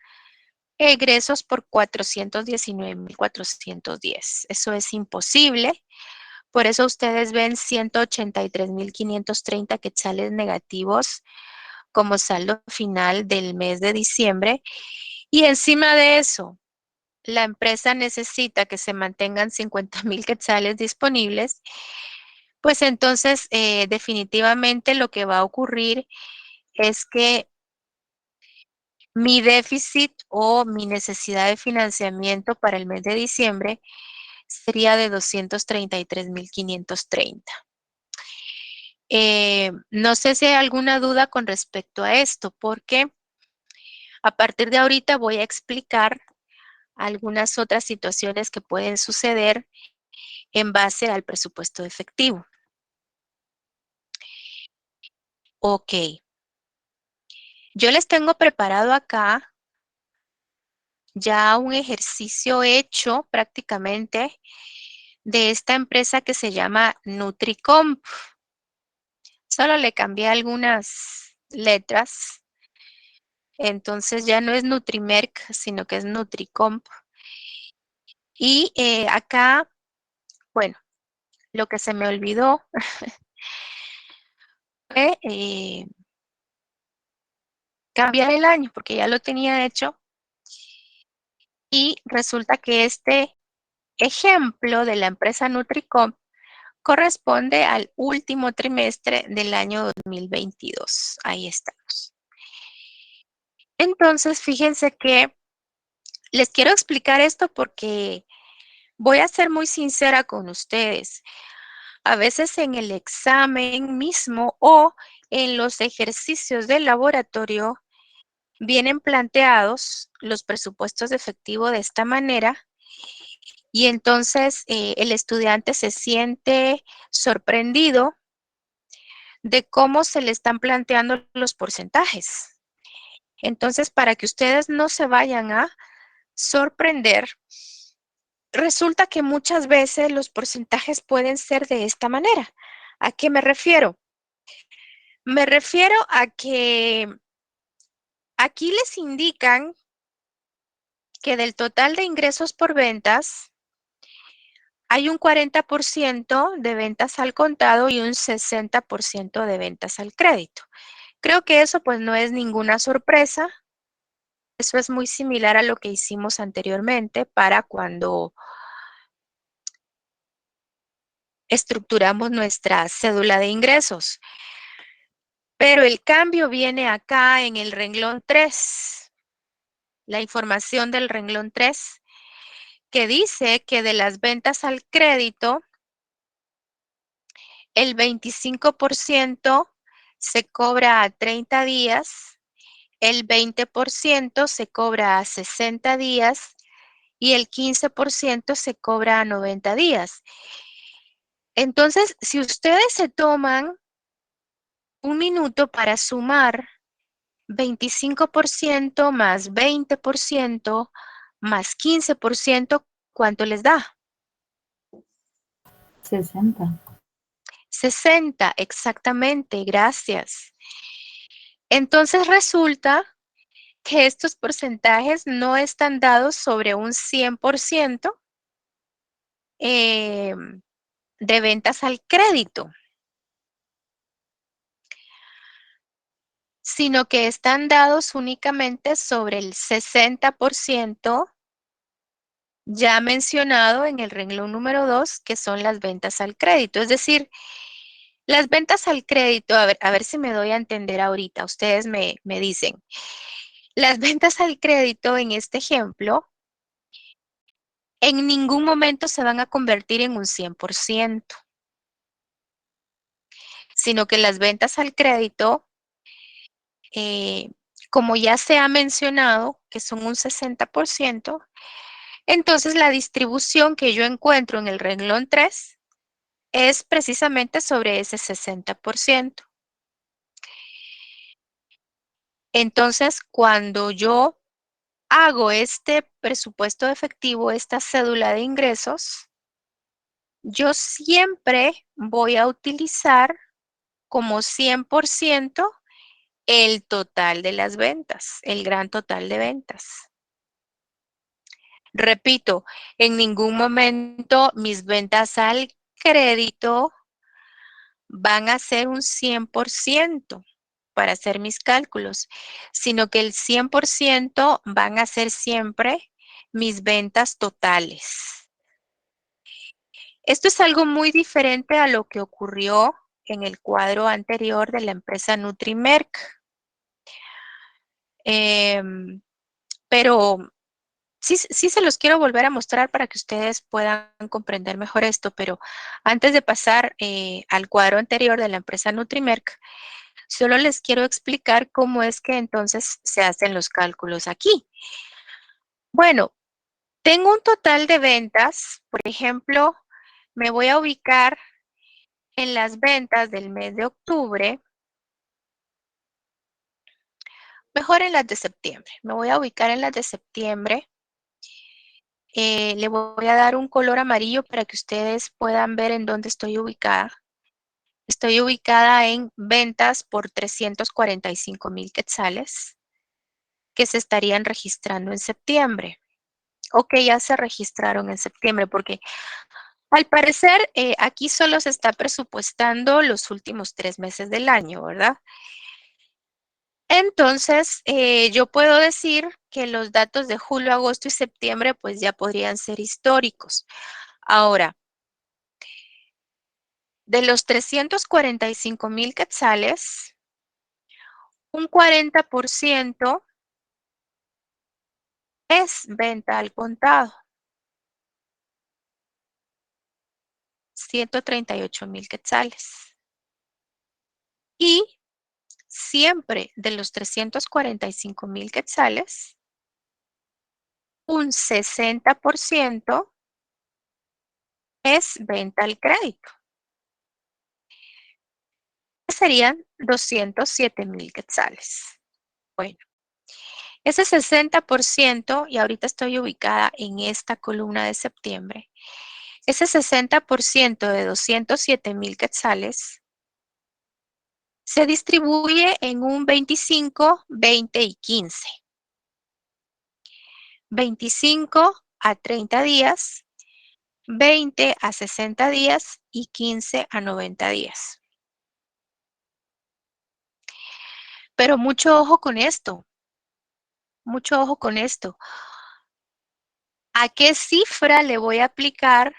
egresos por 419,410. Eso es imposible. Por eso ustedes ven 183,530 quetzales negativos como saldo final del mes de diciembre. Y encima de eso, la empresa necesita que se mantengan 50,000 quetzales disponibles. Pues entonces, definitivamente lo que va a ocurrir es que mi déficit o mi necesidad de financiamiento para el mes de diciembre sería de 233,530. No sé si hay alguna duda con respecto a esto, porque a partir de ahorita voy a explicar algunas otras situaciones que pueden suceder en base al presupuesto efectivo. Ok. Yo les tengo preparado acá ya un ejercicio hecho prácticamente de esta empresa que se llama Nutricomp. Solo le cambié algunas letras. Entonces ya no es Nutrimerc, sino que es Nutricomp. Y acá, bueno, lo que se me olvidó fue cambiar el año porque ya lo tenía hecho. Y resulta que este ejemplo de la empresa Nutricom corresponde al último trimestre del año 2022. Ahí estamos. Entonces, fíjense que les quiero explicar esto porque voy a ser muy sincera con ustedes. A veces en el examen mismo o en los ejercicios del laboratorio vienen planteados los presupuestos de efectivo de esta manera y entonces el estudiante se siente sorprendido de cómo se le están planteando los porcentajes. Entonces, para que ustedes no se vayan a sorprender, resulta que muchas veces los porcentajes pueden ser de esta manera. ¿A qué me refiero? Me refiero a que aquí les indican que del total de ingresos por ventas, hay un 40% de ventas al contado y un 60% de ventas al crédito. Creo que eso pues no es ninguna sorpresa. Eso es muy similar a lo que hicimos anteriormente para cuando estructuramos nuestra cédula de ingresos. Pero el cambio viene acá en el renglón 3, la información del renglón 3, que dice que de las ventas al crédito, el 25% se cobra a 30 días, el 20% se cobra a 60 días y el 15% se cobra a 90 días. Entonces, si ustedes se toman un minuto para sumar 25% más 20% más 15%, ¿cuánto les da? 60. 60, exactamente, gracias. Entonces resulta que estos porcentajes no están dados sobre un 100% de ventas al crédito, sino que están dados únicamente sobre el 60% ya mencionado en el renglón número 2, que son las ventas al crédito. Es decir, las ventas al crédito, a ver si me doy a entender ahorita, ustedes me dicen. Las ventas al crédito en este ejemplo en ningún momento se van a convertir en un 100%, sino que las ventas al crédito, como ya se ha mencionado, que son un 60%, entonces la distribución que yo encuentro en el renglón 3 es precisamente sobre ese 60%. Entonces, cuando yo hago este presupuesto efectivo, esta cédula de ingresos, yo siempre voy a utilizar como 100% el total de las ventas, el gran total de ventas. Repito, en ningún momento mis ventas al crédito van a ser un 100% para hacer mis cálculos, sino que el 100% van a ser siempre mis ventas totales. Esto es algo muy diferente a lo que ocurrió en el cuadro anterior de la empresa Nutrimerc. Pero sí se los quiero volver a mostrar para que ustedes puedan comprender mejor esto, pero antes de pasar al cuadro anterior de la empresa Nutrimerc, solo les quiero explicar cómo es que entonces se hacen los cálculos aquí. Bueno, tengo un total de ventas, por ejemplo, me voy a ubicar en las ventas del mes de octubre, mejor en las de septiembre. Me voy a ubicar en las de septiembre. Le voy a dar un color amarillo para que ustedes puedan ver en dónde estoy ubicada. Estoy ubicada en ventas por 345,000 quetzales que se estarían registrando en septiembre o que ya se registraron en septiembre, porque al parecer aquí solo se está presupuestando los últimos 3 meses del año, ¿verdad? Entonces, yo puedo decir que los datos de julio, agosto y septiembre pues ya podrían ser históricos. Ahora, de los 345,000 quetzales, un 40% es venta al contado. 138,000 quetzales. Y siempre de los 345,000 quetzales, un 60% es venta al crédito. Serían 207,000 quetzales. Bueno, ese 60%, y ahorita estoy ubicada en esta columna de septiembre, ese 60% de 207,000 quetzales se distribuye en un 25, 20 y 15. 25 a 30 días, 20 a 60 días y 15 a 90 días. Pero mucho ojo con esto. Mucho ojo con esto. ¿A qué cifra le voy a aplicar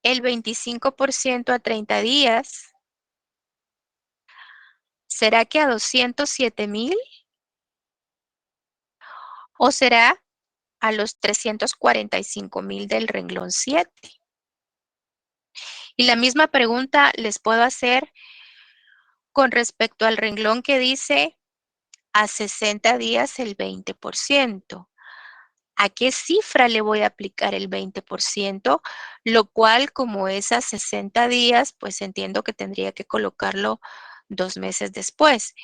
el 25% a 30 días? ¿Será que a 207,000? ¿O será a los 345,000 del renglón 7? Y la misma pregunta les puedo hacer con respecto al renglón que dice a 60 días el 20%. ¿A qué cifra le voy a aplicar el 20%? Lo cual, como es a 60 días, pues entiendo que tendría que colocarlo 2 meses después.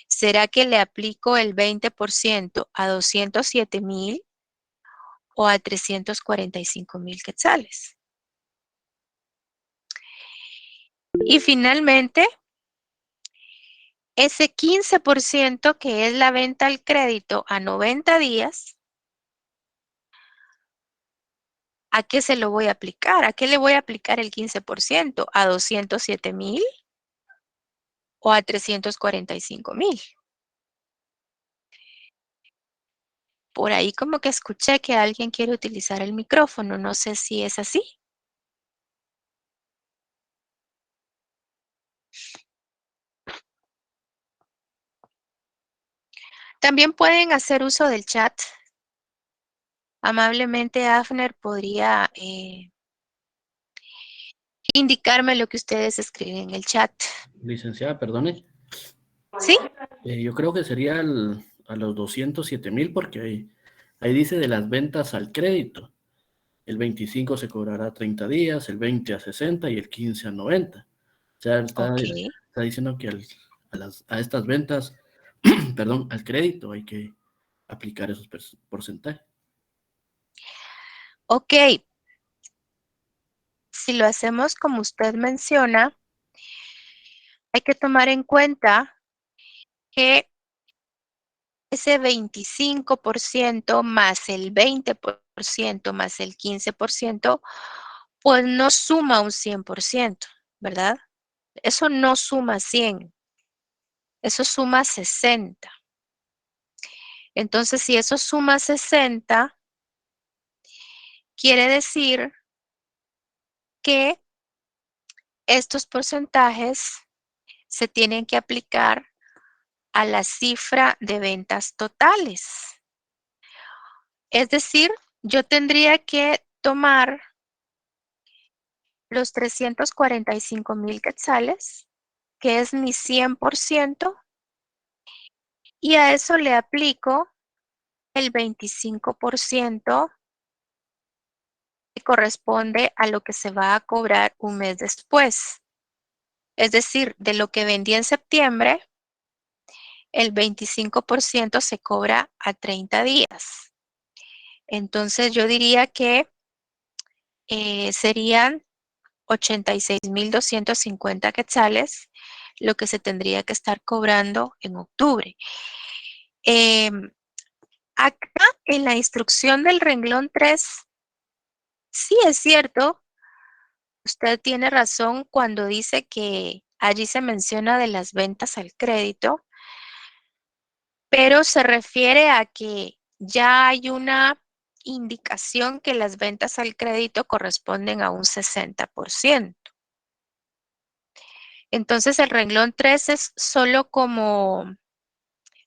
¿Será que le aplico el 20% a 207,000 o a 345,000 quetzales? Y finalmente, ese 15% que es la venta al crédito a 90 días, ¿a qué se lo voy a aplicar? ¿A qué le voy a aplicar el 15%? ¿A 207,000 o a 345,000? Por ahí como que escuché que alguien quiere utilizar el micrófono. No sé si es así. También pueden hacer uso del chat. Amablemente, Afner podría indicarme lo que ustedes escriben en el chat. Licenciada, perdone. ¿Sí? Yo creo que sería a los 207,000 porque ahí dice de las ventas al crédito. El 25 se cobrará a 30 días, el 20 a 60 y el 15 a 90. O sea, está Ok. diciendo que a estas ventas, perdón, al crédito hay que aplicar esos porcentajes. Ok. Si lo hacemos como usted menciona, hay que tomar en cuenta que ese 25% más el 20% más el 15%, pues no suma un 100%, ¿verdad? Eso no suma 100, eso suma 60. Entonces, si eso suma 60, quiere decir que estos porcentajes se tienen que aplicar a la cifra de ventas totales. Es decir, yo tendría que tomar los 345,000 quetzales, que es mi 100%, y a eso le aplico el 25% que corresponde a lo que se va a cobrar un mes después. Es decir, de lo que vendí en septiembre, el 25% se cobra a 30 días. Entonces yo diría que serían 86,250 quetzales lo que se tendría que estar cobrando en octubre. Acá en la instrucción del renglón 3, sí es cierto, usted tiene razón cuando dice que allí se menciona de las ventas al crédito, pero se refiere a que ya hay una indicación que las ventas al crédito corresponden a un 60%. Entonces el renglón 3 es solo como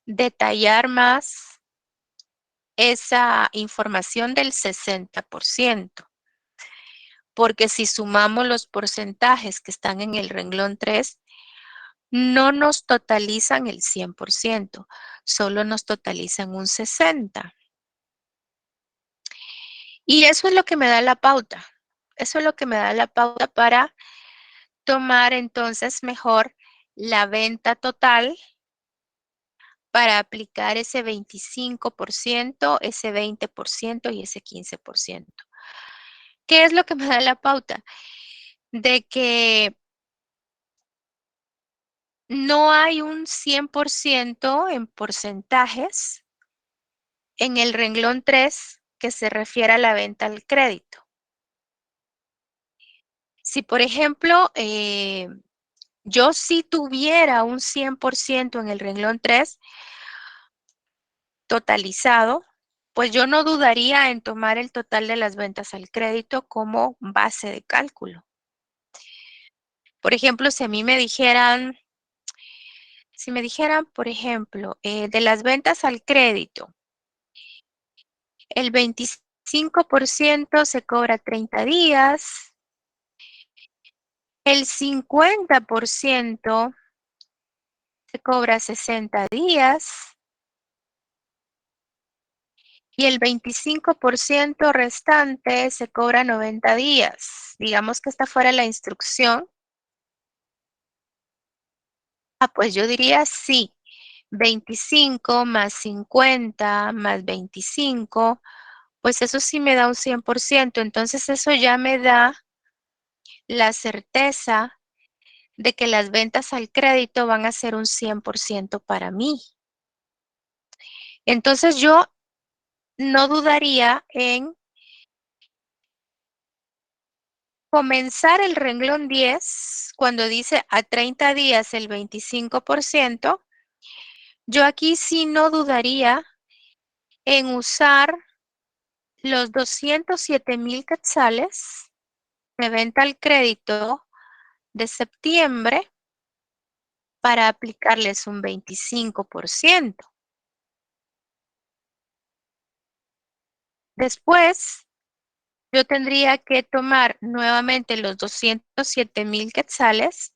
detallar más esa información del 60%, porque si sumamos los porcentajes que están en el renglón 3, no nos totalizan el 100%, solo nos totalizan un 60%. Y eso es lo que me da la pauta. Eso es lo que me da la pauta para tomar entonces mejor la venta total para aplicar ese 25%, ese 20% y ese 15%. ¿Qué es lo que me da la pauta? De que no hay un 100% en porcentajes en el renglón 3 que se refiere a la venta al crédito. Si, por ejemplo, yo si tuviera un 100% en el renglón 3 totalizado, pues yo no dudaría en tomar el total de las ventas al crédito como base de cálculo. Por ejemplo, si me dijeran, por ejemplo, de las ventas al crédito, el 25% se cobra 30 días, el 50% se cobra 60 días y el 25% restante se cobra 90 días. Digamos que esta fuera la instrucción. Pues yo diría sí, 25 más 50 más 25, pues eso sí me da un 100%. Entonces eso ya me da la certeza de que las ventas al crédito van a ser un 100% para mí. Entonces yo no dudaría en comenzar el renglón 10 cuando dice a 30 días el 25%. Yo aquí sí no dudaría en usar los 207,000 quetzales de venta al crédito de septiembre para aplicarles un 25%. Después, yo tendría que tomar nuevamente los 207,000 quetzales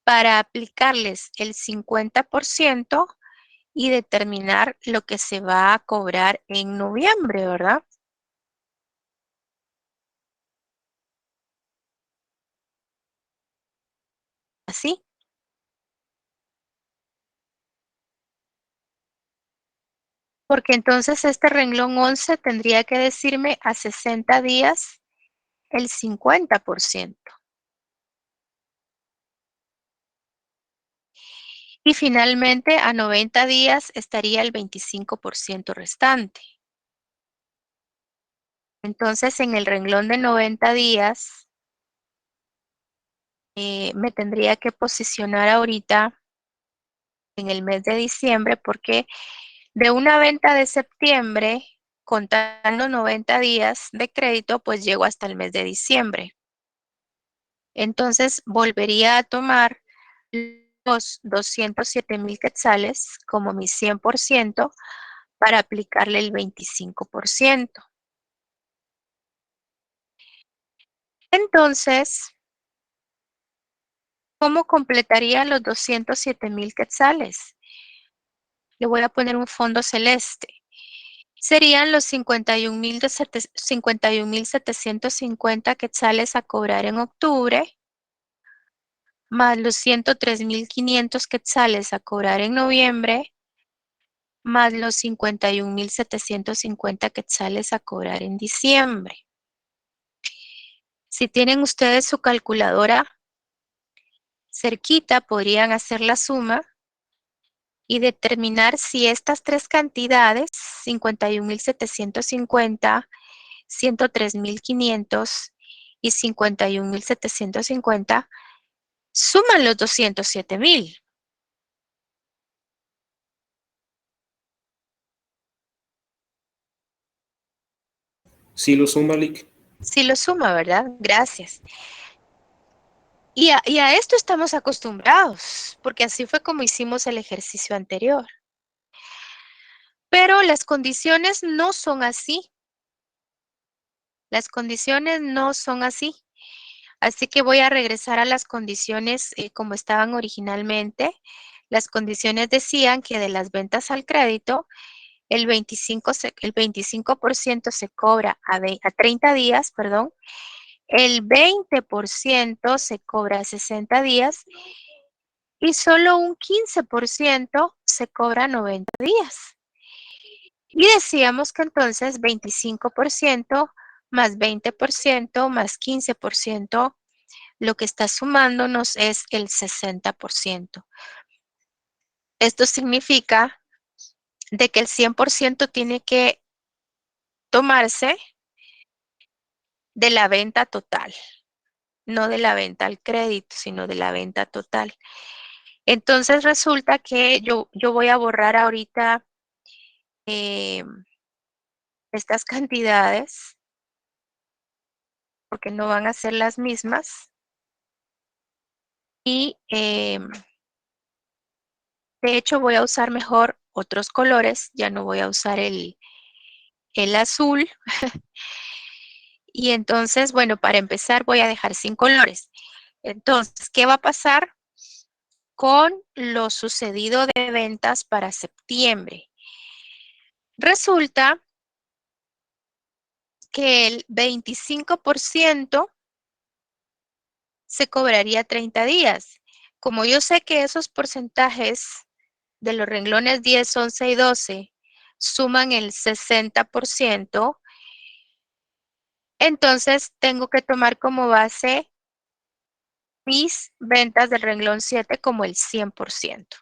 para aplicarles el 50% y determinar lo que se va a cobrar en noviembre, ¿verdad? Así. Porque entonces este renglón 11 tendría que decirme a 60 días el 50%. Y finalmente a 90 días estaría el 25% restante. Entonces en el renglón de 90 días me tendría que posicionar ahorita en el mes de diciembre porque de una venta de septiembre, contando 90 días de crédito, pues llego hasta el mes de diciembre. Entonces volvería a tomar los 207,000 quetzales como mi 100% para aplicarle el 25%. Entonces, ¿cómo completaría los 207,000 quetzales? Le voy a poner un fondo celeste. Serían los 51,750 quetzales a cobrar en octubre, más los 103,500 quetzales a cobrar en noviembre, más los 51,750 quetzales a cobrar en diciembre. Si tienen ustedes su calculadora cerquita, podrían hacer la suma y determinar si estas tres cantidades, 51,750, 103,500 y 51,750, suman los 207,000. Sí lo suma, Lick. Sí lo suma, ¿verdad? Gracias. Y a esto estamos acostumbrados, porque así fue como hicimos el ejercicio anterior. Pero las condiciones no son así. Las condiciones no son así. Así que voy a regresar a las condiciones como estaban originalmente. Las condiciones decían que de las ventas al crédito, el 25% se cobra a 30 días, perdón. El 20% se cobra a 60 días y solo un 15% se cobra a 90 días. Y decíamos que entonces 25% más 20% más 15%, lo que está sumándonos es el 60%. Esto significa de que el 100% tiene que tomarse de la venta total, no de la venta al crédito, sino de la venta total. Entonces resulta que yo voy a borrar ahorita estas cantidades porque no van a ser las mismas. Y de hecho voy a usar mejor otros colores, ya no voy a usar el azul. Y entonces, bueno, para empezar voy a dejar sin colores. Entonces, ¿qué va a pasar con lo sucedido de ventas para septiembre? Resulta que el 25% se cobraría 30 días. Como yo sé que esos porcentajes de los renglones 10, 11 y 12 suman el 60%, entonces tengo que tomar como base mis ventas del renglón 7 como el 100%.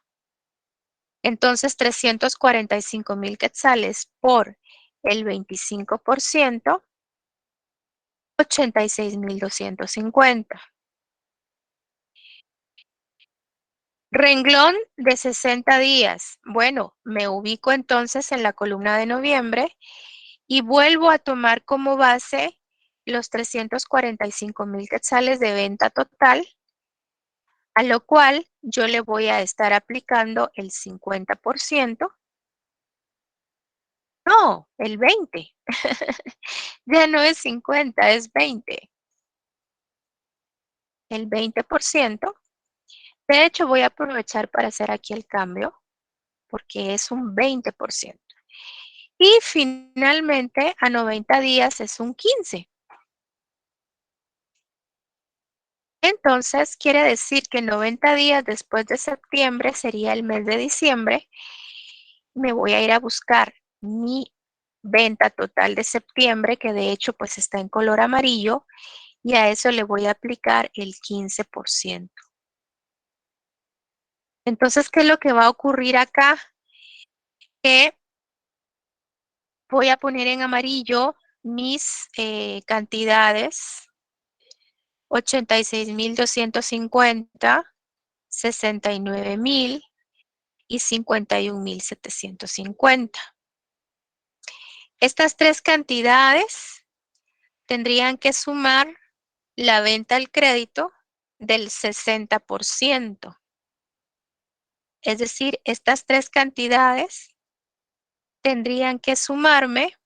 Entonces, 345,000 quetzales por el 25%, 86,250. Renglón de 60 días. Bueno, me ubico entonces en la columna de noviembre y vuelvo a tomar como base los 345,000 quetzales de venta total, a lo cual yo le voy a estar aplicando el 50%. No, el 20. Ya no es 50, es 20. El 20%. De hecho, voy a aprovechar para hacer aquí el cambio porque es un 20%. Y finalmente, a 90 días es un 15. Entonces, quiere decir que 90 días después de septiembre sería el mes de diciembre. Me voy a ir a buscar mi venta total de septiembre, que de hecho pues está en color amarillo, y a eso le voy a aplicar el 15%. Entonces, ¿qué es lo que va a ocurrir acá? Que voy a poner en amarillo mis cantidades: 86,250, 69,000 y 51,750. Estas tres cantidades tendrían que sumar la venta al crédito del 60%. Es decir, estas tres cantidades tendrían que sumarme,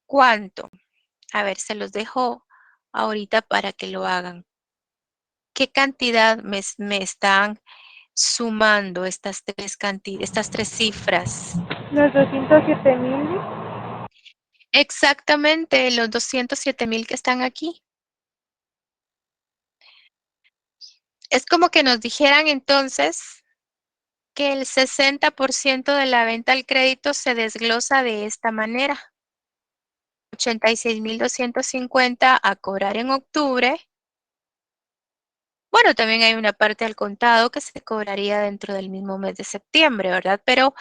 ¿cuánto? A ver, se los dejo ahorita para que lo hagan. ¿Qué cantidad me están sumando estas tres cifras? Los 207,000. Exactamente, los 207,000 que están aquí. Es como que nos dijeran entonces que el 60% de la venta al crédito se desglosa de esta manera: 86,250 a cobrar en octubre. Bueno, también hay una parte al contado que se cobraría dentro del mismo mes de septiembre, ¿verdad? Pero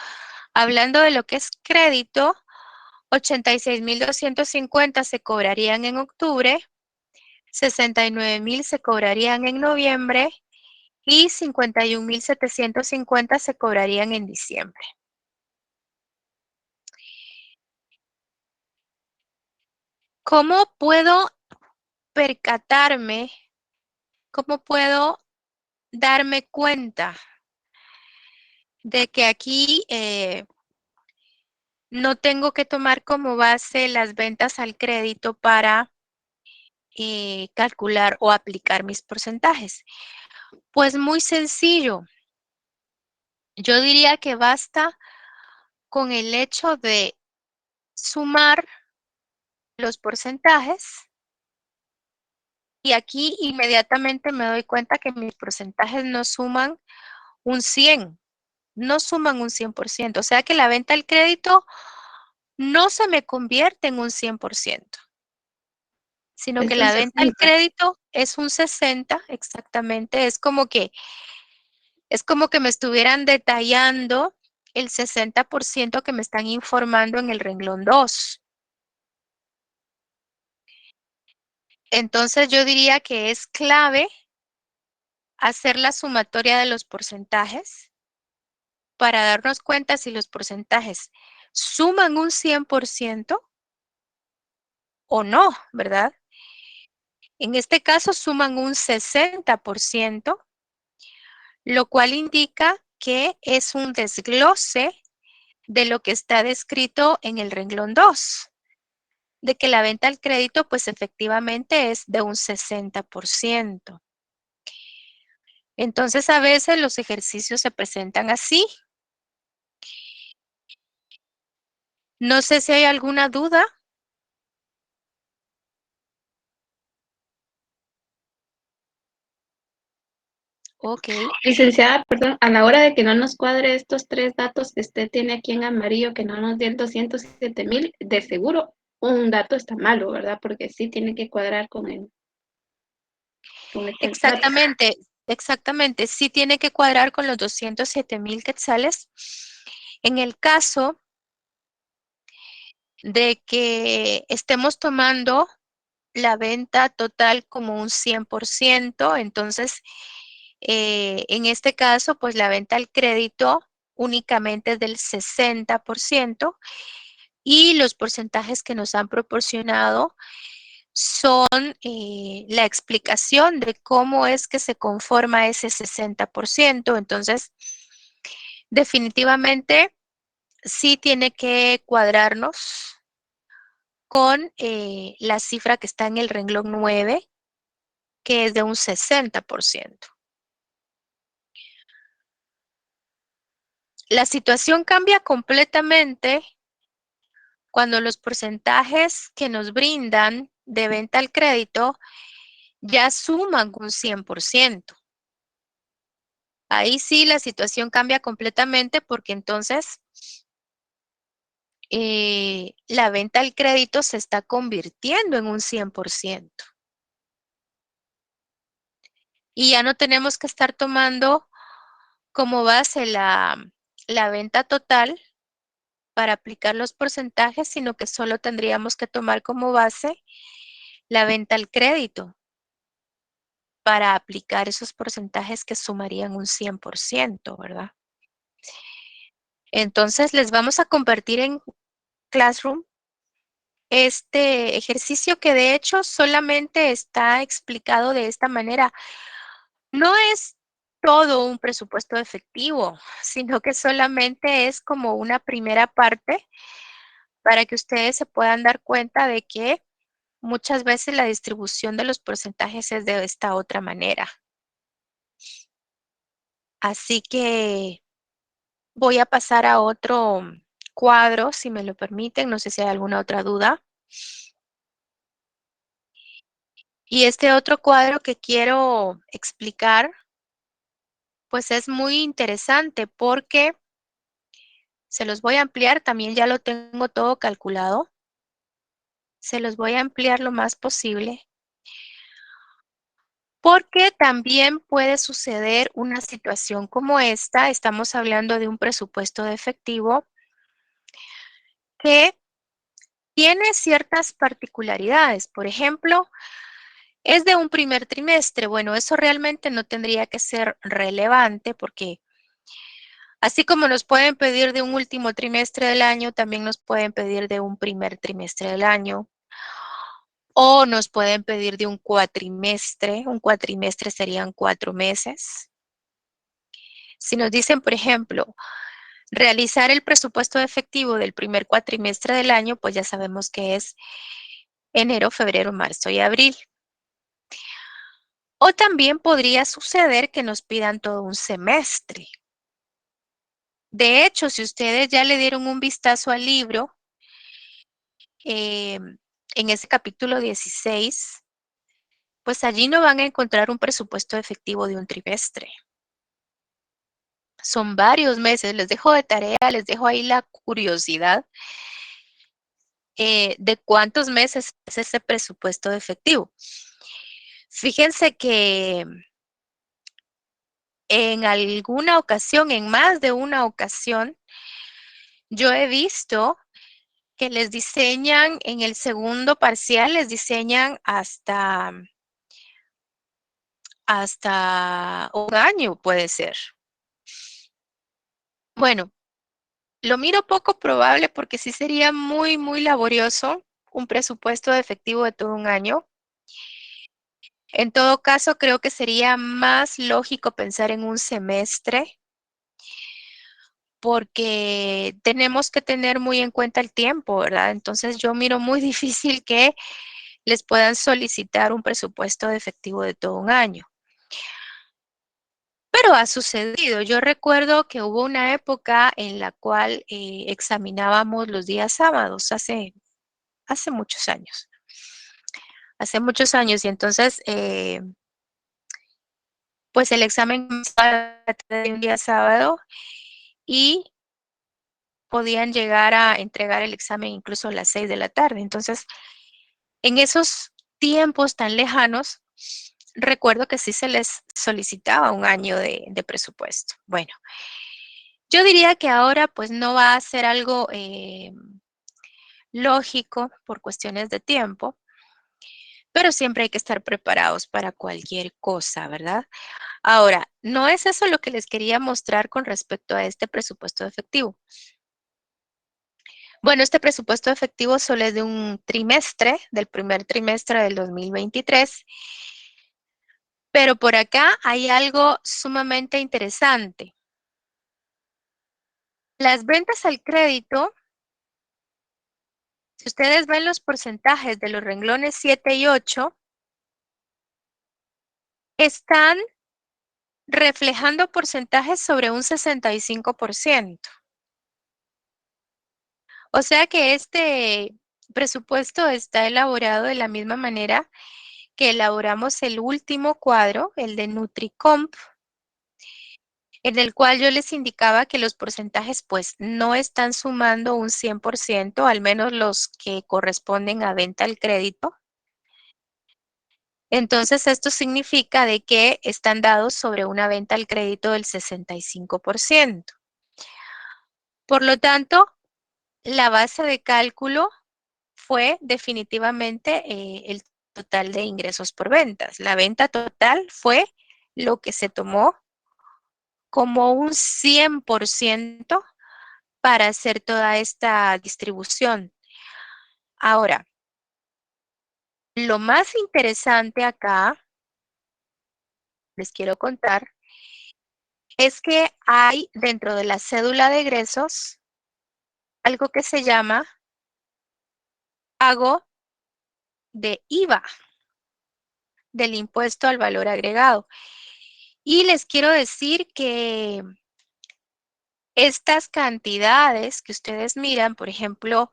hablando de lo que es crédito, 86,250 se cobrarían en octubre, 69,000 se cobrarían en noviembre y 51,750 se cobrarían en diciembre. ¿Cómo puedo percatarme? ¿Cómo puedo darme cuenta de que aquí no tengo que tomar como base las ventas al crédito para calcular o aplicar mis porcentajes? Pues muy sencillo. Yo diría que basta con el hecho de sumar los porcentajes y aquí inmediatamente me doy cuenta que mis porcentajes no suman un 100, no suman un 100%. O sea que la venta al crédito no se me convierte en un 100%, sino que Es un la venta al 60. crédito es un 60, exactamente. Es como que me estuvieran detallando el 60% que me están informando en el renglón 2. Entonces yo diría que es clave hacer la sumatoria de los porcentajes para darnos cuenta si los porcentajes suman un 100% o no, ¿verdad? En este caso suman un 60%, lo cual indica que es un desglose de lo que está descrito en el renglón 2, de que la venta al crédito pues efectivamente es de un 60%. Entonces a veces los ejercicios se presentan así. No sé si hay alguna duda. Ok. Licenciada, perdón, a la hora de que no nos cuadre estos 3 datos que usted tiene aquí en amarillo, que no nos dé el 207,000, de seguro un dato está malo, ¿verdad? Porque sí tiene que cuadrar con el Exactamente, exactamente. Sí tiene que cuadrar con los 207,000 quetzales. En el caso de que estemos tomando la venta total como un 100%, entonces en este caso, pues la venta al crédito únicamente es del 60% y los porcentajes que nos han proporcionado son la explicación de cómo es que se conforma ese 60%. Entonces, definitivamente sí tiene que cuadrarnos con la cifra que está en el renglón 9, que es de un 60%. La situación cambia completamente cuando los porcentajes que nos brindan de venta al crédito ya suman un 100%. Ahí sí la situación cambia completamente porque entonces la venta al crédito se está convirtiendo en un 100%. Y ya no tenemos que estar tomando como base la venta total para aplicar los porcentajes, sino que solo tendríamos que tomar como base la venta al crédito para aplicar esos porcentajes que sumarían un 100%, ¿verdad? Entonces, les vamos a compartir en Classroom este ejercicio que de hecho solamente está explicado de esta manera. No es todo un presupuesto efectivo, sino que solamente es como una primera parte para que ustedes se puedan dar cuenta de que muchas veces la distribución de los porcentajes es de esta otra manera. Así que voy a pasar a otro cuadro, si me lo permiten. No sé si hay alguna otra duda. Y este otro cuadro que quiero explicar, pues es muy interesante porque se los voy a ampliar. También ya lo tengo todo calculado. Se los voy a ampliar lo más posible. Porque también puede suceder una situación como esta. Estamos hablando de un presupuesto de efectivo que tiene ciertas particularidades. Por ejemplo, es de un primer trimestre. Bueno, eso realmente no tendría que ser relevante porque así como nos pueden pedir de un último trimestre del año, también nos pueden pedir de un primer trimestre del año. O nos pueden pedir de un cuatrimestre serían 4 meses. Si nos dicen, por ejemplo, realizar el presupuesto efectivo del primer cuatrimestre del año, pues ya sabemos que es enero, febrero, marzo y abril. O también podría suceder que nos pidan todo un semestre. De hecho, si ustedes ya le dieron un vistazo al libro, en ese capítulo 16, pues allí no van a encontrar un presupuesto efectivo de un trimestre. Son varios meses. Les dejo de tarea, les dejo ahí la curiosidad de cuántos meses es ese presupuesto efectivo. Fíjense que en alguna ocasión, en más de una ocasión, yo he visto que les diseñan en el segundo parcial, les diseñan hasta un año, puede ser. Bueno, lo miro poco probable porque sí sería muy, muy laborioso un presupuesto efectivo de todo un año. En todo caso, creo que sería más lógico pensar en un semestre porque tenemos que tener muy en cuenta el tiempo, ¿verdad? Entonces yo miro muy difícil que les puedan solicitar un presupuesto efectivo de todo un año. Pero ha sucedido. Yo recuerdo que hubo una época en la cual examinábamos los días sábados, hace muchos años. Hace muchos años. Y entonces, pues el examen comenzaba de un día sábado y podían llegar a entregar el examen incluso a las 6 de la tarde. Entonces, en esos tiempos tan lejanos, recuerdo que sí se les solicitaba un año de presupuesto. Bueno, yo diría que ahora pues no va a ser algo lógico por cuestiones de tiempo, pero siempre hay que estar preparados para cualquier cosa, ¿verdad? Ahora, no es eso lo que les quería mostrar con respecto a este presupuesto efectivo. Bueno, este presupuesto efectivo solo es de un trimestre, del primer trimestre del 2023, pero por acá hay algo sumamente interesante. Las ventas al crédito, si ustedes ven los porcentajes de los renglones 7 y 8, están reflejando porcentajes sobre un 65%. O sea que este presupuesto está elaborado de la misma manera que elaboramos el último cuadro, el de NutriComp, en el cual yo les indicaba que los porcentajes pues no están sumando un 100%, al menos los que corresponden a venta al crédito. Entonces, esto significa de que están dados sobre una venta al crédito del 65%. Por lo tanto, la base de cálculo fue definitivamente el total de ingresos por ventas. La venta total fue lo que se tomó como un 100% para hacer toda esta distribución. Ahora, lo más interesante acá, les quiero contar, es que hay dentro de la cédula de egresos algo que se llama pago de IVA, del impuesto al valor agregado. Y les quiero decir que estas cantidades que ustedes miran, por ejemplo,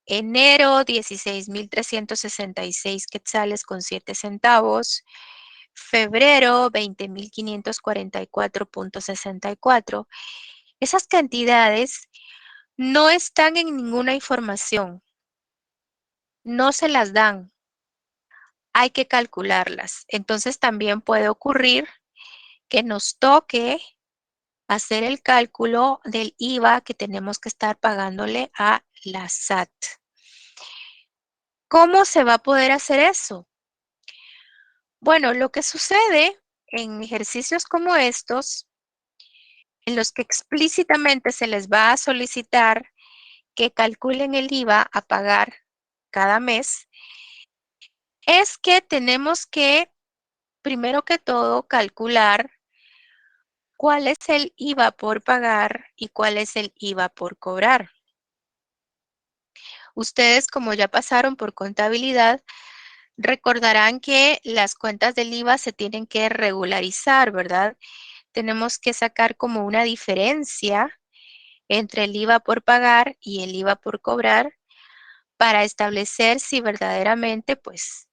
enero 16,366 quetzales con 7 centavos, febrero 20,544,64, esas cantidades no están en ninguna información, no se las dan, hay que calcularlas. Entonces también puede ocurrir que nos toque hacer el cálculo del IVA que tenemos que estar pagándole a la SAT. ¿Cómo se va a poder hacer eso? Bueno, lo que sucede en ejercicios como estos, en los que explícitamente se les va a solicitar que calculen el IVA a pagar cada mes, es que tenemos que, primero que todo, calcular cuál es el IVA por pagar y cuál es el IVA por cobrar. Ustedes, como ya pasaron por contabilidad, recordarán que las cuentas del IVA se tienen que regularizar, ¿verdad? Tenemos que sacar como una diferencia entre el IVA por pagar y el IVA por cobrar para establecer si verdaderamente pues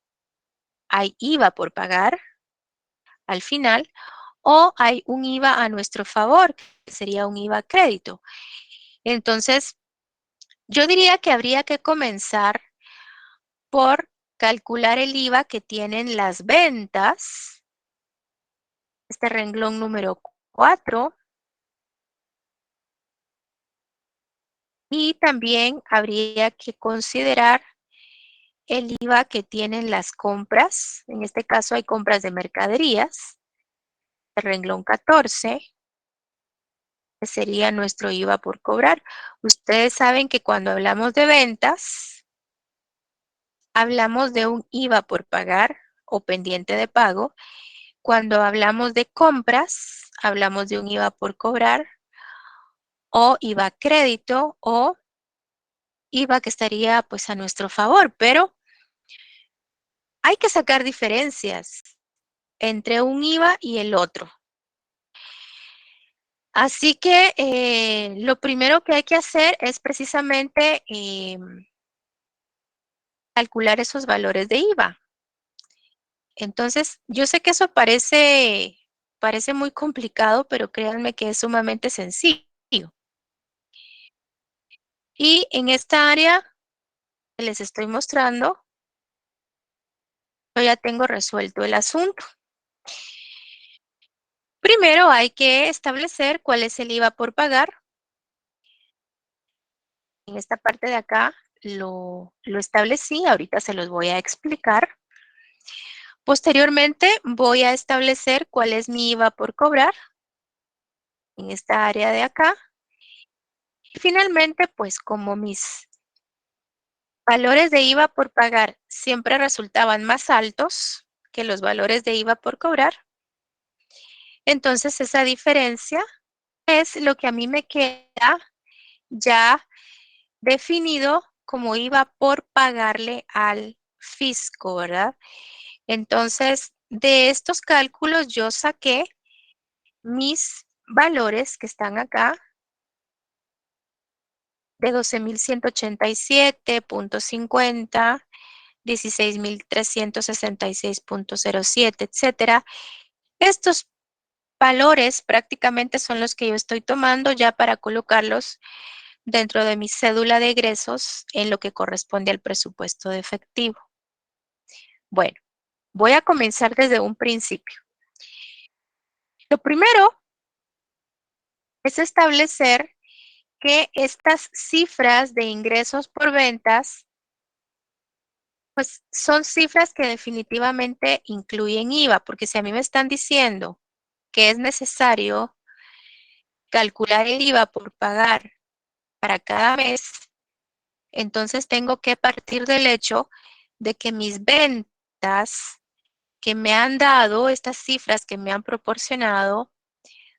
hay IVA por pagar al final o hay un IVA a nuestro favor, que sería un IVA crédito. Entonces, yo diría que habría que comenzar por calcular el IVA que tienen las ventas, este renglón número 4, y también habría que considerar el IVA que tienen las compras. En este caso hay compras de mercaderías, el renglón 14, que sería nuestro IVA por cobrar. Ustedes saben que cuando hablamos de ventas, hablamos de un IVA por pagar o pendiente de pago. Cuando hablamos de compras, hablamos de un IVA por cobrar o IVA crédito o IVA que estaría pues a nuestro favor, pero hay que sacar diferencias entre un IVA y el otro. Así que lo primero que hay que hacer es precisamente calcular esos valores de IVA. Entonces, yo sé que eso parece muy complicado, pero créanme que es sumamente sencillo. Y en esta área que les estoy mostrando, yo ya tengo resuelto el asunto. Primero hay que establecer cuál es el IVA por pagar. En esta parte de acá lo establecí, ahorita se los voy a explicar. Posteriormente voy a establecer cuál es mi IVA por cobrar en esta área de acá. Y finalmente, pues como mis valores de IVA por pagar siempre resultaban más altos que los valores de IVA por cobrar, entonces esa diferencia es lo que a mí me queda ya definido como IVA por pagarle al fisco, ¿verdad? Entonces, de estos cálculos yo saqué mis valores que están acá de 12,187,50, 16,366,07, etcétera. Estos valores prácticamente son los que yo estoy tomando ya para colocarlos dentro de mi cédula de egresos en lo que corresponde al presupuesto de efectivo. Bueno, voy a comenzar desde un principio. Lo primero es establecer que estas cifras de ingresos por ventas, pues son cifras que definitivamente incluyen IVA, porque si a mí me están diciendo que es necesario calcular el IVA por pagar para cada mes, entonces tengo que partir del hecho de que mis ventas que me han dado, estas cifras que me han proporcionado,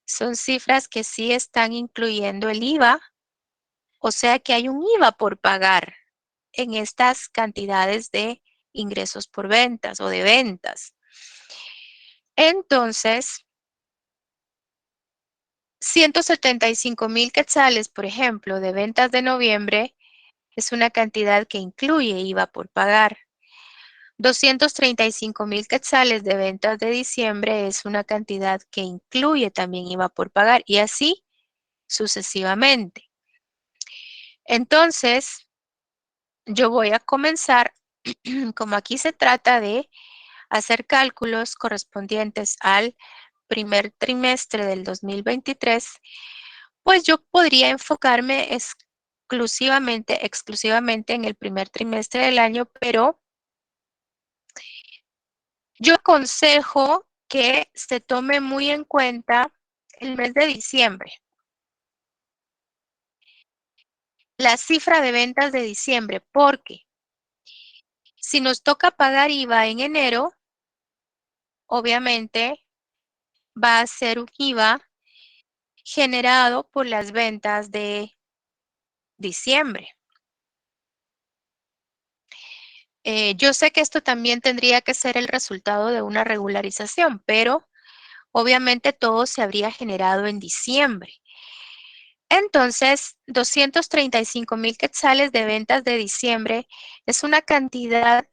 son cifras que sí están incluyendo el IVA, o sea que hay un IVA por pagar en estas cantidades de ingresos por ventas o de ventas. Entonces, 175,000 quetzales, por ejemplo, de ventas de noviembre, es una cantidad que incluye IVA por pagar. 235,000 quetzales de ventas de diciembre es una cantidad que incluye también IVA por pagar y así sucesivamente. Entonces, yo voy a comenzar, como aquí se trata de hacer cálculos correspondientes al primer trimestre del 2023, pues yo podría enfocarme exclusivamente en el primer trimestre del año, pero yo aconsejo que se tome muy en cuenta el mes de diciembre. La cifra de ventas de diciembre, porque Si nos toca pagar IVA en enero, obviamente va a ser un IVA generado por las ventas de diciembre. Yo sé que esto también tendría que ser el resultado de una regularización, pero obviamente todo se habría generado en diciembre. Entonces, 235,000 quetzales de ventas de diciembre es una cantidad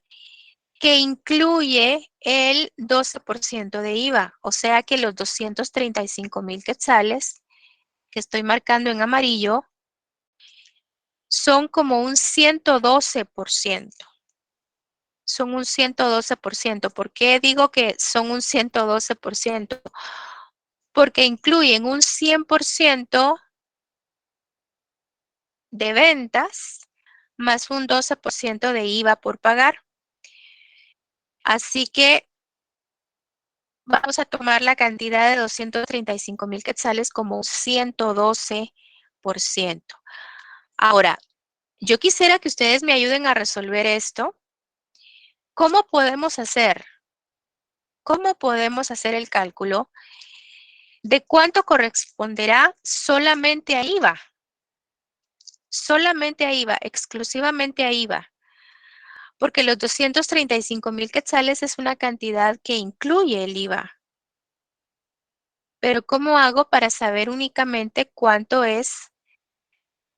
que incluye el 12% de IVA, o sea que los 235,000 quetzales que estoy marcando en amarillo son como un 112%. Son un 112%. ¿Por qué digo que son un 112%? Porque incluyen un 100% de ventas más un 12% de IVA por pagar. Así que vamos a tomar la cantidad de 235,000 quetzales como un 112%. Ahora, yo quisiera que ustedes me ayuden a resolver esto. ¿Cómo podemos hacer? ¿Cómo podemos hacer el cálculo de cuánto corresponderá solamente a IVA? Solamente a IVA, exclusivamente a IVA. Porque los 235,000 quetzales es una cantidad que incluye el IVA. Pero ¿cómo hago para saber únicamente cuánto es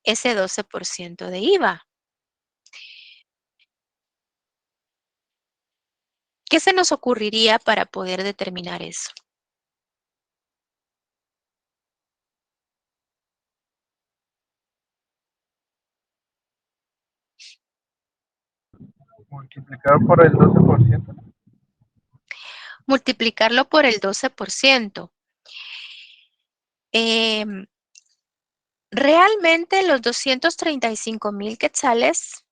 ese 12% de IVA? ¿Qué se nos ocurriría para poder determinar eso? Multiplicado por el 12%. Multiplicarlo por el 12%. Realmente los 235,000 quetzales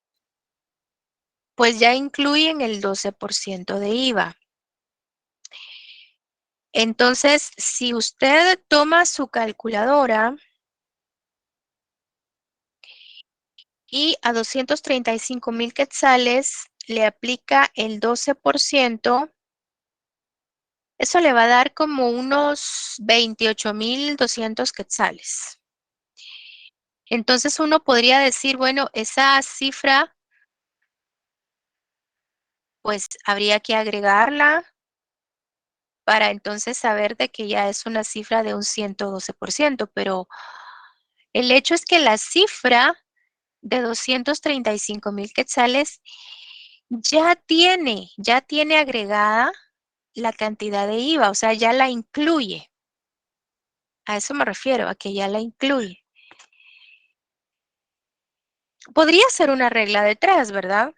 pues ya incluyen el 12% de IVA. Entonces, si usted toma su calculadora y a 235,000 quetzales le aplica el 12%, eso le va a dar como unos 28,200 quetzales. Entonces uno podría decir, bueno, esa cifra, pues habría que agregarla para entonces saber de que ya es una cifra de un 112%, pero el hecho es que la cifra de 235,000 quetzales ya tiene agregada la cantidad de IVA, o sea, ya la incluye. A eso me refiero, a que ya la incluye. Podría ser una regla de 3, ¿verdad?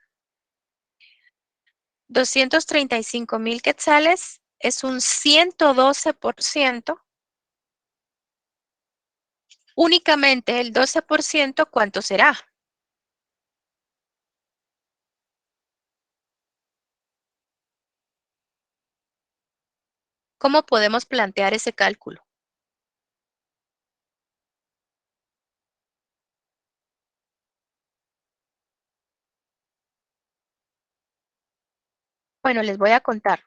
235,000 quetzales es un 112%. Únicamente el 12%, ¿cuánto será? ¿Cómo podemos plantear ese cálculo? Bueno, les voy a contar.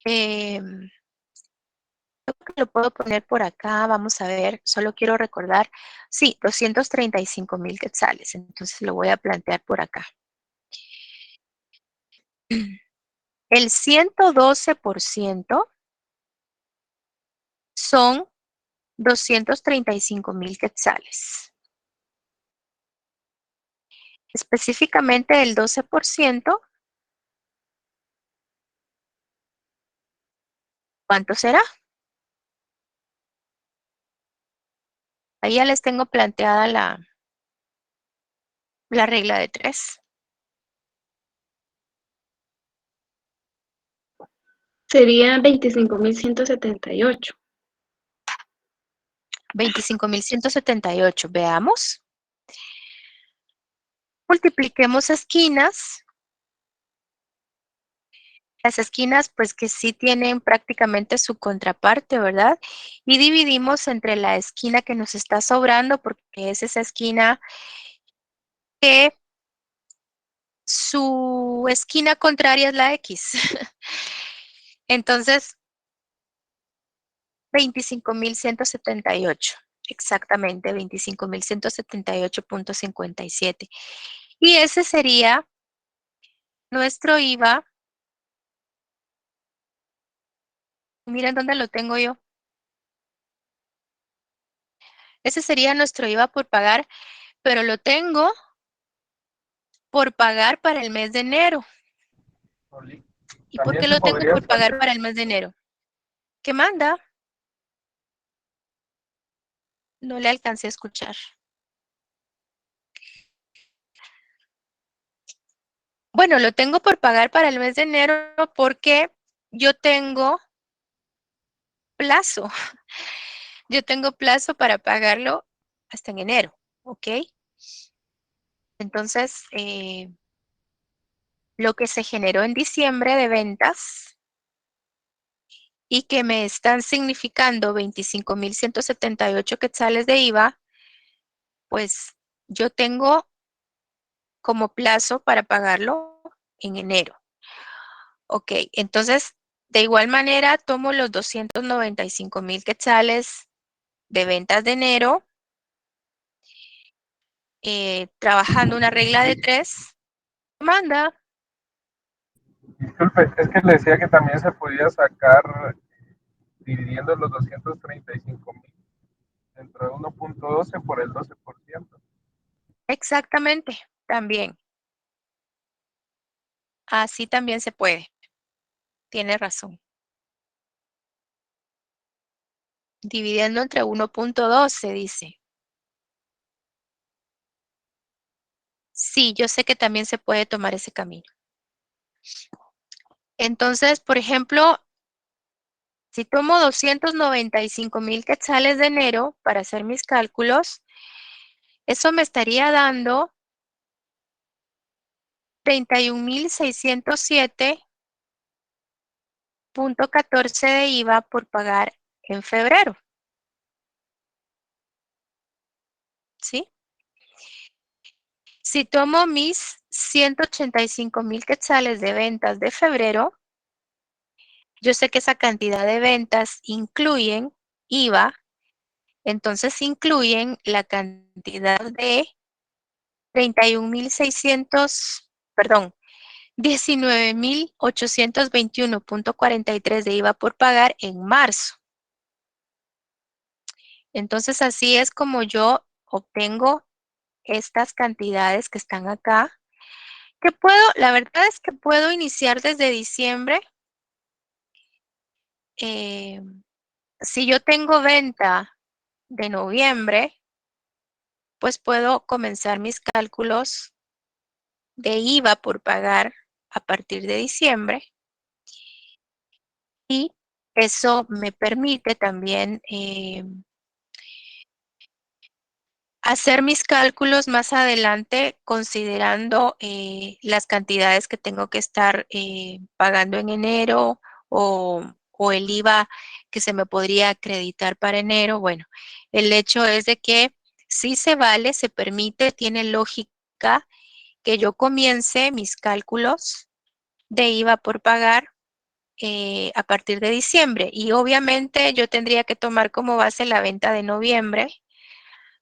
Creo que lo puedo poner por acá, vamos a ver, solo quiero recordar, sí, 235,000 quetzales, entonces lo voy a plantear por acá. El 112% son 235,000 quetzales. Específicamente el 12%, ¿cuánto será? Ahí ya les tengo planteada la regla de 3. Sería 25,178. 25,178, veamos. Multipliquemos esquinas. Las esquinas, pues que sí tienen prácticamente su contraparte, ¿verdad? Y dividimos entre la esquina que nos está sobrando, porque es esa esquina que su esquina contraria es la X. Entonces, 25.178. Exactamente, 25.178.57. Y ese sería nuestro IVA. Miren dónde lo tengo yo. Ese sería nuestro IVA por pagar, pero lo tengo por pagar para el mes de enero. ¿Y por También qué se lo tengo podría por pagar sacar, para el mes de enero? ¿Qué manda? No le alcancé a escuchar. Bueno, lo tengo por pagar para el mes de enero porque yo tengo plazo. Yo tengo plazo para pagarlo hasta en enero, ¿ok? Entonces, lo que se generó en diciembre de ventas y que me están significando 25.178 quetzales de IVA, pues yo tengo como plazo para pagarlo en enero. Ok, entonces, de igual manera, tomo los 295.000 quetzales de ventas de enero, trabajando una regla de 3, manda. disculpe, es que le decía que también se podía sacar dividiendo los 235.000 entre 1.12 por el 12%. Exactamente, también. Así también se puede. Tiene razón. Dividiendo entre 1.12, dice. Sí, yo sé que también se puede tomar ese camino. Entonces, por ejemplo, si tomo 295.000 quetzales de enero para hacer mis cálculos, eso me estaría dando 31.607.14 de IVA por pagar en febrero. ¿Sí? Si tomo mis 185.000 quetzales de ventas de febrero, yo sé que esa cantidad de ventas incluyen IVA, entonces incluyen la cantidad de 31.600, perdón, 19.821.43 de IVA por pagar en marzo. Entonces así es como yo obtengo estas cantidades que están acá, que puedo, la verdad es que puedo iniciar desde diciembre. Si yo tengo venta de noviembre, pues puedo comenzar mis cálculos de IVA por pagar a partir de diciembre y eso me permite también hacer mis cálculos más adelante considerando las cantidades que tengo que estar pagando en enero o el IVA que se me podría acreditar para enero. Bueno, el hecho es de que sí se vale, se permite, tiene lógica que yo comience mis cálculos de IVA por pagar a partir de diciembre. Y obviamente yo tendría que tomar como base la venta de noviembre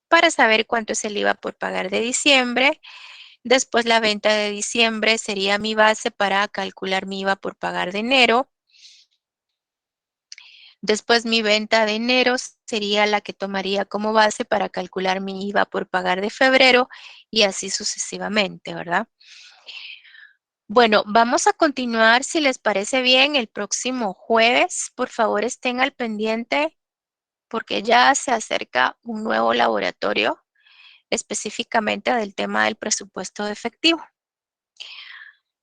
para saber cuánto es el IVA por pagar de diciembre. Después la venta de diciembre sería mi base para calcular mi IVA por pagar de enero. Después mi venta de enero sería la que tomaría como base para calcular mi IVA por pagar de febrero y así sucesivamente, ¿verdad? Bueno, vamos a continuar, si les parece bien, el próximo jueves. Por favor, estén al pendiente porque ya se acerca un nuevo laboratorio específicamente del tema del presupuesto de efectivo.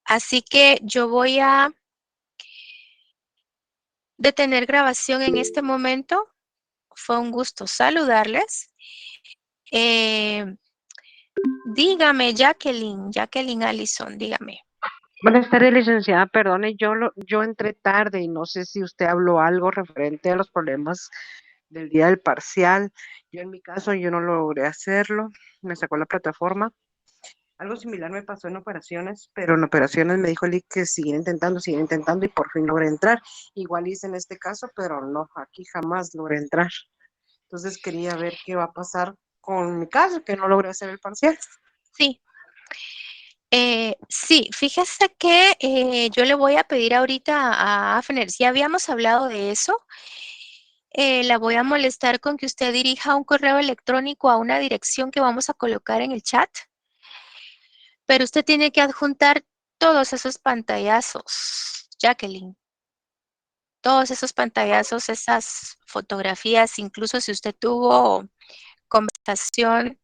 Así que yo voy a detener grabación en este momento. Fue un gusto saludarles. Dígame, Jacqueline Allison, dígame. Buenas tardes, licenciada. Perdone, yo entré tarde y no sé si usted habló algo referente a los problemas del día del parcial. Yo en mi caso, yo no logré hacerlo, me sacó la plataforma. Algo similar me pasó en operaciones, pero en operaciones me dijo Lick que siguen intentando y por fin logré entrar. Igual hice en este caso, pero no, aquí jamás logré entrar. Entonces quería ver qué va a pasar con mi caso, que no logré hacer el parcial. Sí. Sí, fíjese que yo le voy a pedir ahorita a Afner, si habíamos hablado de eso, la voy a molestar con que usted dirija un correo electrónico a una dirección que vamos a colocar en el chat, pero usted tiene que adjuntar todos esos pantallazos, Jacqueline, todos esos pantallazos, esas fotografías, incluso si usted tuvo conversación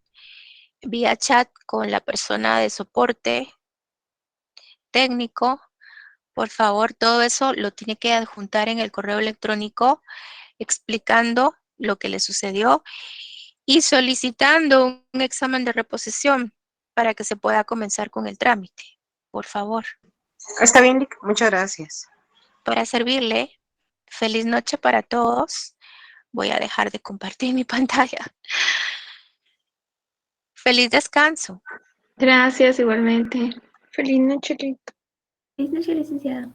vía chat con la persona de soporte técnico, por favor, todo eso lo tiene que adjuntar en el correo electrónico explicando lo que le sucedió y solicitando un examen de reposición para que se pueda comenzar con el trámite. Por favor. Está bien, Lick. Muchas gracias. Para servirle, feliz noche para todos. Voy a dejar de compartir mi pantalla. Feliz descanso. Gracias, igualmente. Feliz noche, Lick. Feliz noche, licenciada.